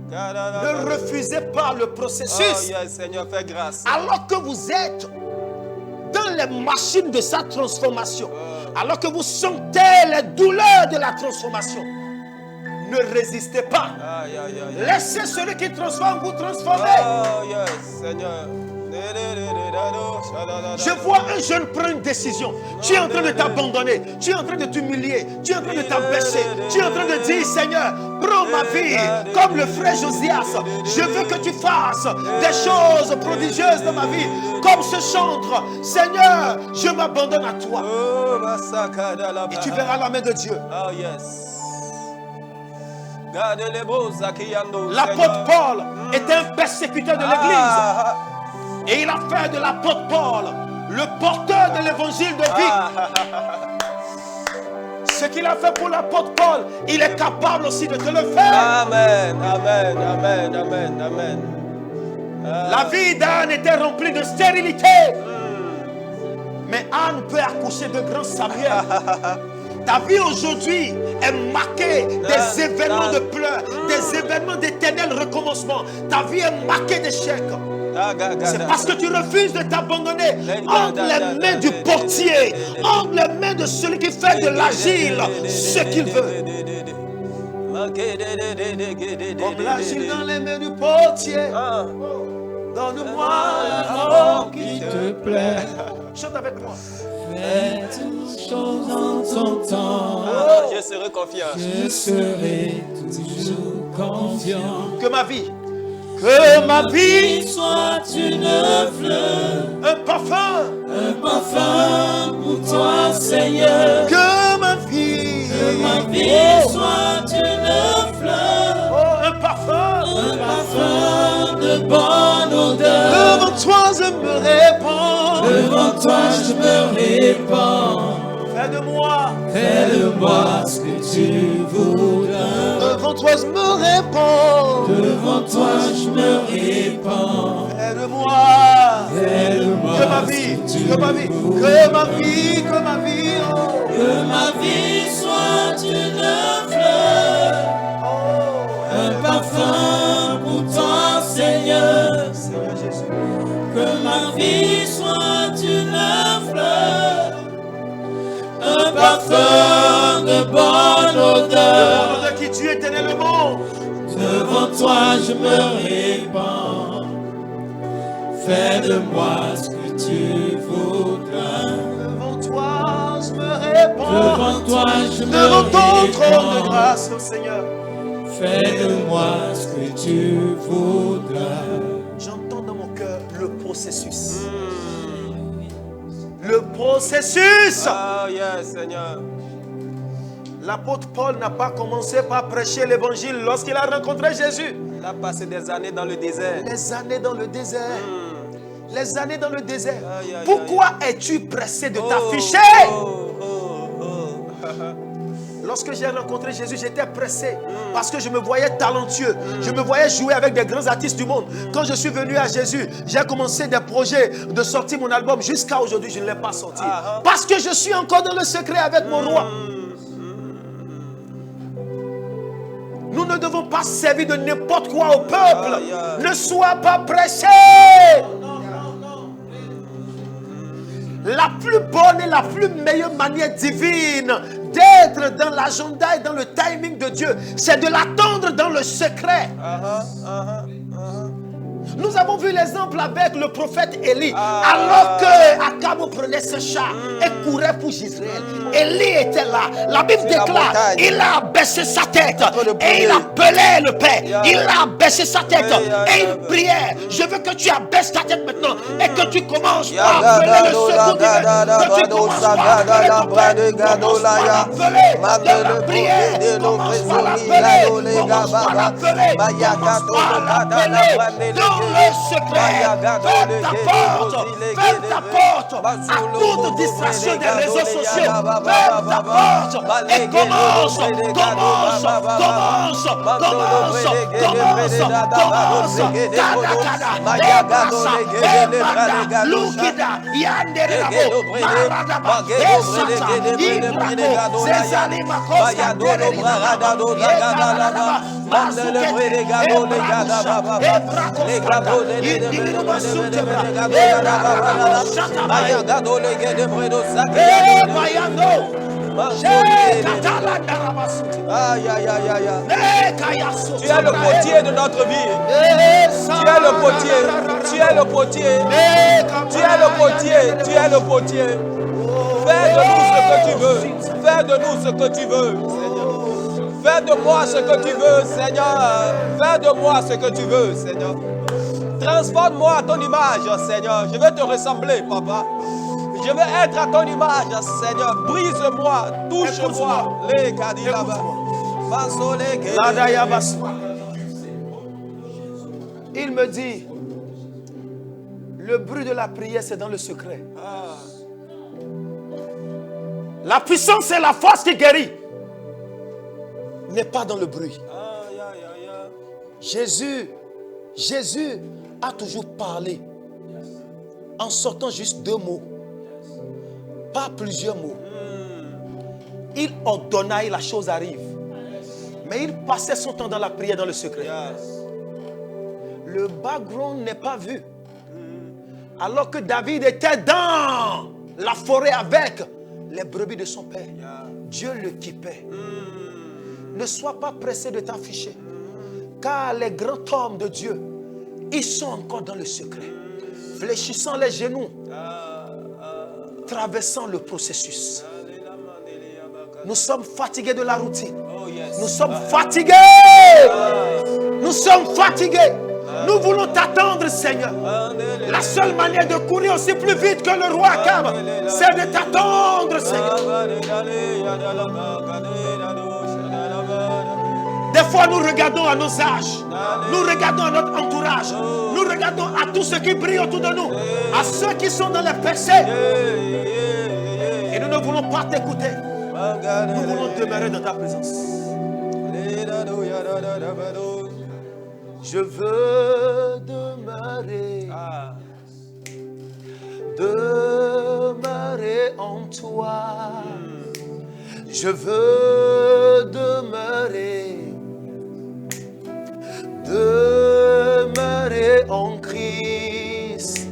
Ne refusez pas le processus. Seigneur, fais grâce. Alors que vous êtes dans les machines de sa transformation, alors que vous sentez les douleurs de la transformation, ne résistez pas. Laissez celui qui transforme vous transformer. Seigneur. Je vois un jeune prendre une décision. Tu es en train de t'abandonner. Tu es en train de t'humilier. Tu es en train de t'abaisser. Tu es en train de dire, Seigneur, prends ma vie. Comme le frère Josias. Je veux que tu fasses des choses prodigieuses dans ma vie. Comme ce chantre. Seigneur, je m'abandonne à toi. Et tu verras la main de Dieu. L'apôtre Paul était un persécuteur de l'église. Et il a fait de l'apôtre Paul le porteur de l'évangile de vie. Ce qu'il a fait pour l'apôtre Paul, il est capable aussi de te le faire. Amen, amen, amen, amen, amen. La vie d'Anne était remplie de stérilité. Mais Anne peut accoucher de grands Samuel. Ta vie aujourd'hui est marquée des événements de pleurs, des événements d'éternel recommencement. Ta vie est marquée d'échecs. C'est parce que tu refuses de t'abandonner entre les mains du portier, entre les mains de celui qui fait de l'agile ce qu'il veut. Comme l'agile dans les mains du portier. Donne-moi l'amour qui te plaît. Chante avec moi. Fais toutes choses en ton temps. Je serai confiant. Je serai toujours confiant. Que ma vie soit une fleur, un parfum pour toi, Seigneur. Que ma vie soit une fleur, un parfum de bonne odeur. Devant toi je me répands. Fais de moi ce que tu voudras. Devant toi je me répands. Fais de moi que ma vie, oh. Que ma vie soit une fleur, un parfum pour toi, Seigneur. Seigneur Jésus. Que ma vie soit une fleur, un parfum de bonne odeur. De qui tu es éternellement. Devant toi je me répands. Fais de moi ce que tu voudras. Devant toi je me répands. Devant ton trône de grâce, oh Seigneur. Fais de moi ce que tu voudras. J'entends dans mon cœur le processus. Le processus. Yes, Seigneur. L'apôtre Paul n'a pas commencé par prêcher l'évangile lorsqu'il a rencontré Jésus. Il a passé des années dans le désert. Les années dans le désert. Les années dans le désert. Pourquoi es-tu pressé de t'afficher? Lorsque j'ai rencontré Jésus, j'étais pressé parce que je me voyais talentueux. Je me voyais jouer avec des grands artistes du monde. Quand je suis venu à Jésus, j'ai commencé des projets de sortir mon album. Jusqu'à aujourd'hui, je ne l'ai pas sorti. Parce que je suis encore dans le secret avec mon roi. Nous ne devons pas servir de n'importe quoi au peuple. Ne sois pas pressé. La plus bonne et la plus meilleure manière divine d'être dans l'agenda et dans le timing de Dieu, c'est de l'attendre dans le secret. Nous avons vu l'exemple avec le prophète Élie. Alors que Akab prenait ses chars et courait pour Israël, Élie était là. La Bible déclare, il a baissé sa tête et il appelait le Père. Il a baissé sa tête et une prière. Je veux que tu abaisses ta tête maintenant et que tu commences à appeler le secours divin. Que tu commences à appeler ton Père. Commence par l'appeler de la prière. Commence par l'appeler. Commence par l'appeler. Commence par l'appeler. Le secret, ferme ta porte à toute distraction des réseaux sociaux. Ferme ta porte et commence. Tu es le potier de notre vie. Tu es le potier. Tu es le potier. Tu es le potier. Tu es le potier. Fais de nous ce que tu veux. Fais de nous ce que tu veux, Seigneur. Fais de moi ce que tu veux, Seigneur. Fais de moi ce que tu veux, Seigneur. Transforme-moi à ton image, Seigneur. Je veux te ressembler, Papa. Je veux être à ton image, Seigneur. Brise-moi, touche-moi. Il me dit, le bruit de la prière, c'est dans le secret. La puissance et la force qui guérit n'est pas dans le bruit. Jésus a toujours parlé en sortant juste 2 mots, pas plusieurs mots. Il ordonna et la chose arrive. Mais il passait son temps dans la prière, dans le secret. Le background n'est pas vu. Alors que David était dans la forêt avec les brebis de son père, Dieu le quittait. Ne sois pas pressé de t'afficher, car les grands hommes de Dieu, ils sont encore dans le secret, fléchissant les genoux, traversant le processus. Nous sommes fatigués de la routine. Nous sommes fatigués. Nous sommes fatigués. Nous voulons t'attendre, Seigneur. La seule manière de courir aussi plus vite que le roi Akab, c'est de t'attendre, Seigneur. Des fois, nous regardons à nos âges, nous regardons à notre entourage, nous regardons à tous ceux qui brillent autour de nous, à ceux qui sont dans les percées. Et nous ne voulons pas t'écouter. Nous voulons demeurer dans ta présence. Je veux demeurer, demeurer en toi. Je veux demeurer, demeurer en Christ.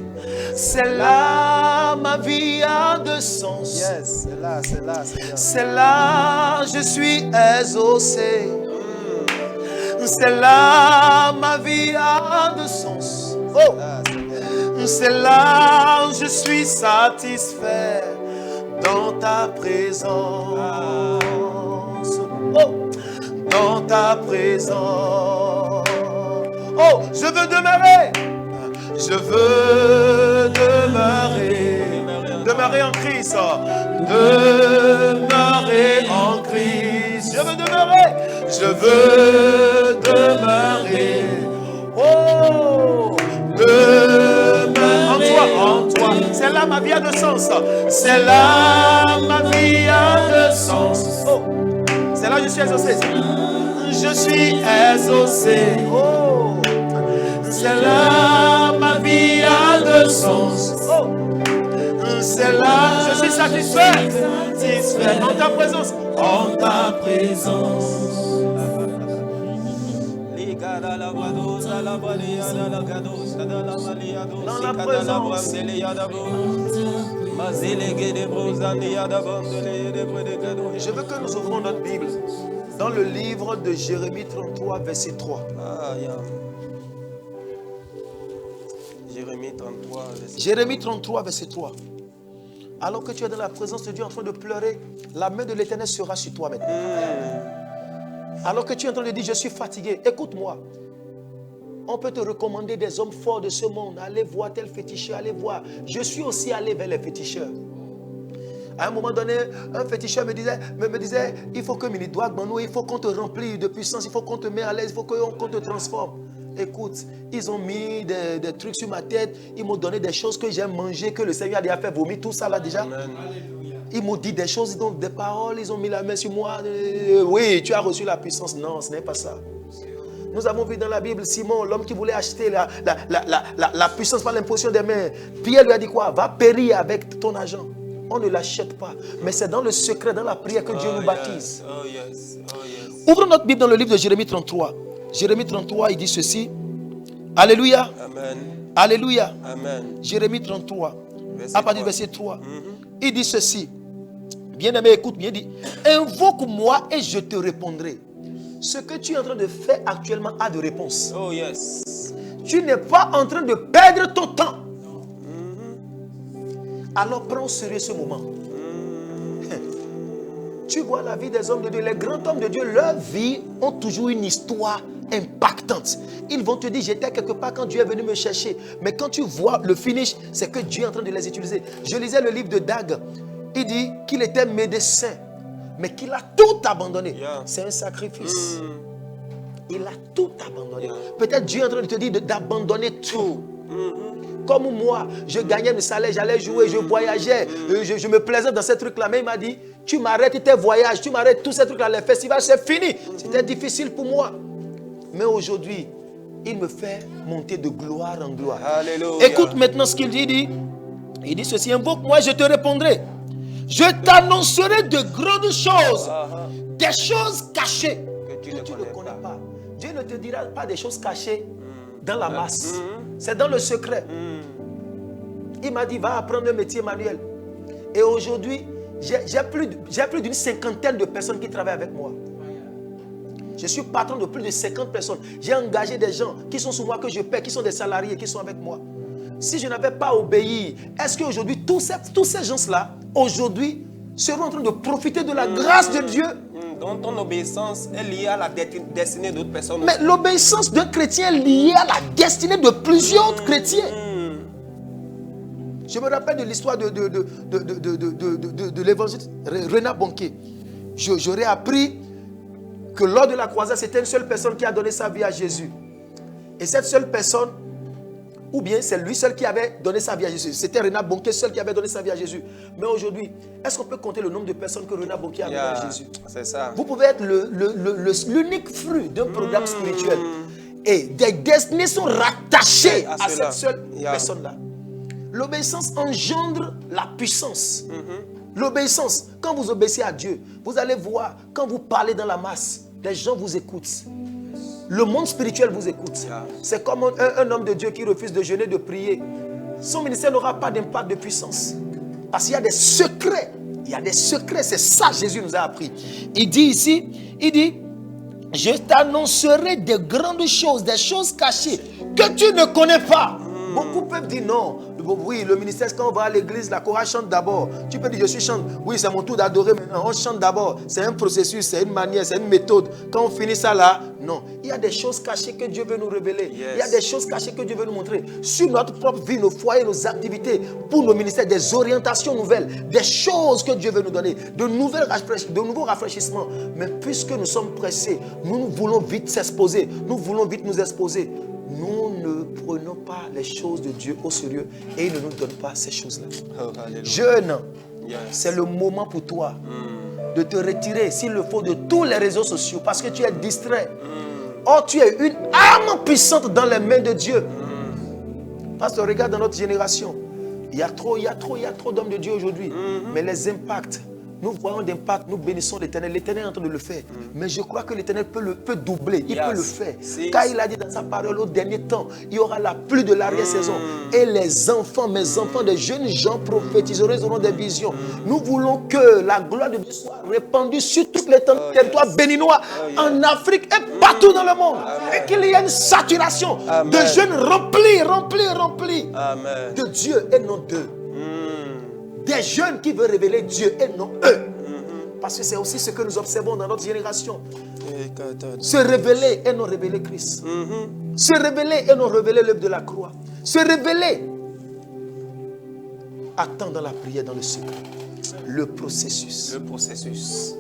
C'est là ma vie a de sens. Yes, c'est là, Seigneur. C'est là je suis exaucé. C'est là ma vie a de sens. Oh. C'est là je suis satisfait dans ta présence. Oh. Dans ta présence. Oh, je veux demeurer. Je veux demeurer en Christ. Demeurer en Christ. Je veux demeurer. Je veux demeurer. Oh, demeurer en toi. C'est là ma vie a de sens. C'est là ma vie a de sens. Oh, c'est là que je suis exaucé. Je suis exaucé. Oh, c'est là ma vie a de sens. Oh, c'est là je suis satisfait. Satisfait en ta présence. En ta présence. Dans la présence. Je veux que nous ouvrons notre Bible dans le livre de Jérémie 33, verset 3. Jérémie 33, verset 3. Alors que tu es dans la présence de Dieu en train de pleurer, la main de l'Éternel sera sur toi maintenant. Alors que tu es en train de dire, je suis fatigué, écoute-moi. On peut te recommander des hommes forts de ce monde. Allez voir tel féticheur, allez voir. Je suis aussi allé vers les féticheurs. À un moment donné, un féticheur me disait, il faut que il faut qu'on te remplisse de puissance, il faut qu'on te mette à l'aise, il faut qu'on te transforme. Écoute, ils ont mis des trucs sur ma tête, ils m'ont donné des choses que j'aime manger, que le Seigneur a déjà fait vomir, tout ça là déjà. Amen. Ils m'ont dit des choses, ils ont des paroles, ils ont mis la main sur moi. Oui, tu as reçu la puissance. Non, ce n'est pas ça. Nous avons vu dans la Bible Simon, l'homme qui voulait acheter la puissance par l'imposition des mains. Pierre lui a dit quoi? Va périr avec ton argent. On ne l'achète pas. Mais c'est dans le secret, dans la prière que Dieu nous baptise. Oh yes. Oh yes. Ouvrons notre Bible dans le livre de Jérémie 33. Jérémie 33, il dit ceci. Alléluia. Amen. Alléluia. Amen. Jérémie 33, à partir du verset 3. Il dit ceci. Bien-aimé, écoute bien, il dit, invoque-moi et je te répondrai. Ce que tu es en train de faire actuellement a de réponse. Oh yes. Tu n'es pas en train de perdre ton temps. Alors prends au sérieux ce moment. Tu vois la vie des hommes de Dieu. Les grands hommes de Dieu, leur vie ont toujours une histoire impactante. Ils vont te dire, j'étais quelque part quand Dieu est venu me chercher. Mais quand tu vois le finish, c'est que Dieu est en train de les utiliser. Je lisais le livre de Dag. Il dit qu'il était médecin, mais qu'il a tout abandonné. Yeah. C'est un sacrifice. Il a tout abandonné. Yeah. Peut-être Dieu est en train de te dire d'abandonner tout. Comme moi, je gagnais le salaire, j'allais jouer, je voyageais, je me plaisais dans ces trucs-là. Mais il m'a dit, tu m'arrêtes tes voyages, tu m'arrêtes tous ces trucs-là, les festivals, c'est fini. C'était difficile pour moi. Mais aujourd'hui, il me fait monter de gloire en gloire. Alléluia. Écoute maintenant ce qu'il dit. Il dit ceci, invoque-moi, je te répondrai. Je t'annoncerai de grandes choses, des choses cachées que tu ne connais pas. Dieu ne te dira pas des choses cachées dans la masse. C'est dans le secret. Il m'a dit, va apprendre un métier manuel. Et aujourd'hui, j'ai plus d'une cinquantaine de personnes qui travaillent avec moi. Je suis patron de plus de 50 personnes. J'ai engagé des gens qui sont sous moi, que je paie, qui sont des salariés, qui sont avec moi. Si je n'avais pas obéi, est-ce qu'aujourd'hui, tous ces gens-là, aujourd'hui, seront en train de profiter de la grâce de Dieu? Donc ton obéissance est liée à la destinée d'autres personnes. Mais l'obéissance d'un chrétien est liée à la destinée de plusieurs autres chrétiens. Je me rappelle de l'histoire de l'évangéliste Renat Bonquet. J'aurais appris que lors de la croisade, c'était une seule personne qui a donné sa vie à Jésus. Et cette seule personne, ou bien c'est lui seul qui avait donné sa vie à Jésus. C'était Renat Bonquet seul qui avait donné sa vie à Jésus. Mais aujourd'hui, est-ce qu'on peut compter le nombre de personnes que Renat Bonquet a donné à Jésus? C'est ça. Vous pouvez être l'unique fruit d'un programme spirituel. Et des destinées sont rattachées à cette seule personne-là. L'obéissance engendre la puissance. L'obéissance, quand vous obéissez à Dieu, vous allez voir, quand vous parlez dans la masse, les gens vous écoutent. Le monde spirituel vous écoute. C'est comme un homme de Dieu qui refuse de jeûner, de prier. Son ministère n'aura pas d'impact de puissance. Parce qu'il y a des secrets. Il y a des secrets. C'est ça que Jésus nous a appris. Il dit ici, il dit, je t'annoncerai de grandes choses, des choses cachées que tu ne connais pas. Beaucoup peuvent dire non. oui, le ministère, quand on va à l'église, la chorale chante d'abord. Tu peux dire, je suis chante. Oui, c'est mon tour d'adorer maintenant. On chante d'abord. C'est un processus, c'est une manière, c'est une méthode. Quand on finit ça là, non. Il y a des choses cachées que Dieu veut nous révéler. Yes. Il y a des choses cachées que Dieu veut nous montrer. Sur notre propre vie, nos foyers, nos activités, pour nos ministères, des orientations nouvelles, des choses que Dieu veut nous donner, de nouveaux rafraîchissements. Mais puisque nous sommes pressés, nous voulons vite s'exposer. Nous voulons vite nous exposer. Nous ne prenons pas les choses de Dieu au sérieux et il ne nous donne pas ces choses-là. Oh, jeune, yes. C'est le moment pour toi de te retirer, s'il le faut, de tous les réseaux sociaux parce que tu es distrait. Or, tu es une arme puissante dans les mains de Dieu. Parce que regarde dans notre génération, il y a trop d'hommes de Dieu aujourd'hui. Mais les impacts, nous voyons d'impact, nous bénissons l'Éternel. L'Éternel est en train de le faire. Mais je crois que l'Éternel peut doubler. Il peut le faire. Car il a dit dans sa parole, au dernier temps, il y aura la pluie de l'arrière-saison. Et les enfants, mes enfants, des jeunes gens prophétiseront, ils auront des visions. Nous voulons que la gloire de Dieu soit répandue sur tous les territoires béninois, en Afrique et partout dans le monde. Et qu'il y ait une saturation de jeunes remplis de Dieu et non d'eux. Des jeunes qui veulent révéler Dieu et non eux. Parce que c'est aussi ce que nous observons dans notre génération. Se révéler et non révéler Christ. Se révéler et non révéler l'œuvre de la croix. Se révéler. Attends dans la prière, dans le secret. Le processus. Le processus.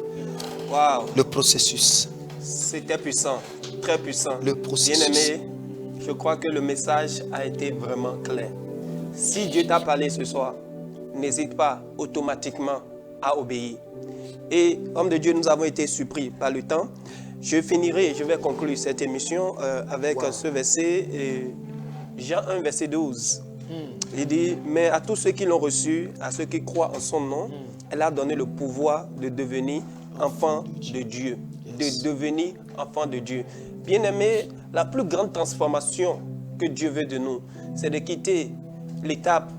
Waouh. Le processus. C'était puissant. Très puissant. Le processus. Bien-aimé, je crois que le message a été vraiment clair. Si Dieu t'a parlé ce soir, n'hésite pas automatiquement à obéir. Et, homme de Dieu, nous avons été surpris par le temps. Je vais conclure cette émission avec ce verset, Jean 1, verset 12. Il dit, mais à tous ceux qui l'ont reçu, à ceux qui croient en son nom, elle a donné le pouvoir de devenir enfant de Dieu. De devenir enfant de Dieu. Bien-aimé, la plus grande transformation que Dieu veut de nous, c'est de quitter l'étape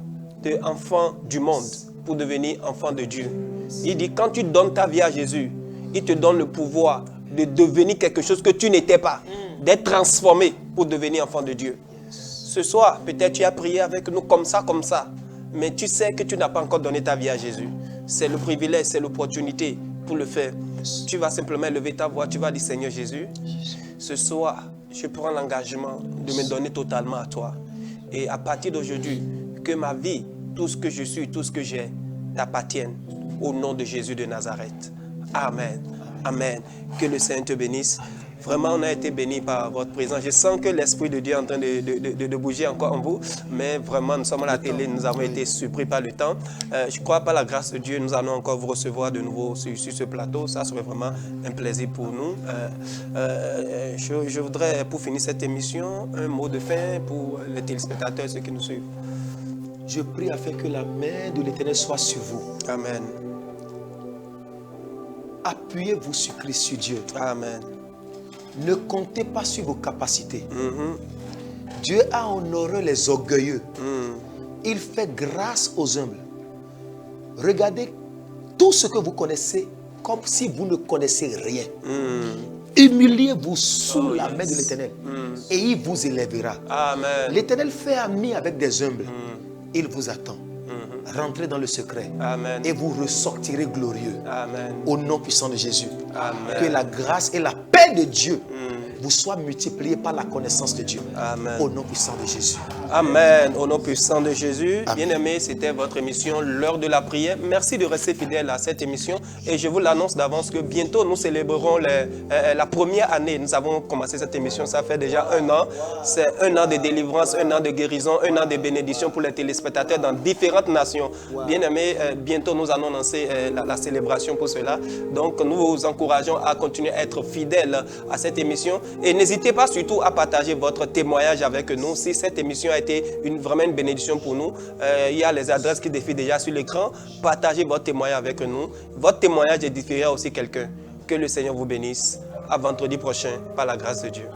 de enfant du monde pour devenir enfant de Dieu. Il dit, quand tu donnes ta vie à Jésus, il te donne le pouvoir de devenir quelque chose que tu n'étais pas, d'être transformé pour devenir enfant de Dieu. Ce soir, peut-être tu as prié avec nous comme ça, mais tu sais que tu n'as pas encore donné ta vie à Jésus. C'est le privilège, c'est l'opportunité pour le faire. Tu vas simplement lever ta voix, tu vas dire, Seigneur Jésus, ce soir, je prends l'engagement de me donner totalement à toi. Et à partir d'aujourd'hui, que ma vie, tout ce que je suis, tout ce que j'ai, t'appartienne au nom de Jésus de Nazareth. Amen. Amen. Que le Seigneur te bénisse. Vraiment, on a été bénis par votre présence. Je sens que l'Esprit de Dieu est en train de bouger encore en vous. Mais vraiment, nous sommes à la télé, nous avons été surpris par le temps. Je crois par la grâce de Dieu, nous allons encore vous recevoir de nouveau sur ce plateau. Ça serait vraiment un plaisir pour nous. Je voudrais, pour finir cette émission, un mot de fin pour les téléspectateurs, ceux qui nous suivent. Je prie afin que la main de l'Éternel soit sur vous. Amen. Appuyez-vous sur Christ, sur Dieu. Amen. Ne comptez pas sur vos capacités. Dieu a honoré les orgueilleux. Il fait grâce aux humbles. Regardez tout ce que vous connaissez comme si vous ne connaissez rien. Humiliez-vous sous la main de l'Éternel et il vous élèvera. L'Éternel fait ami avec des humbles. Il vous attend. Rentrez dans le secret. Amen. Et vous ressortirez glorieux. Amen. Au nom puissant de Jésus. Amen. Que la grâce et la paix de Dieu vous soient multipliées par la connaissance de Dieu. Amen. Au nom puissant de Jésus. Amen. Au nom puissant de Jésus. Bien-aimés, c'était votre émission, l'heure de la prière. Merci de rester fidèle à cette émission. Et je vous l'annonce d'avance que bientôt, nous célébrerons la première année. Nous avons commencé cette émission, ça fait déjà 1 an. C'est 1 an de délivrance, 1 an de guérison, 1 an de bénédiction pour les téléspectateurs dans différentes nations. Bien-aimés, bientôt, nous allons lancer la célébration pour cela. Donc, nous vous encourageons à continuer à être fidèles à cette émission. Et n'hésitez pas surtout à partager votre témoignage avec nous. Si cette émission a été vraiment une bénédiction pour nous, il y a les adresses qui défilent déjà sur l'écran. Partagez votre témoignage avec nous. Votre témoignage édifiera aussi quelqu'un. Que le Seigneur vous bénisse. À vendredi prochain, par la grâce de Dieu.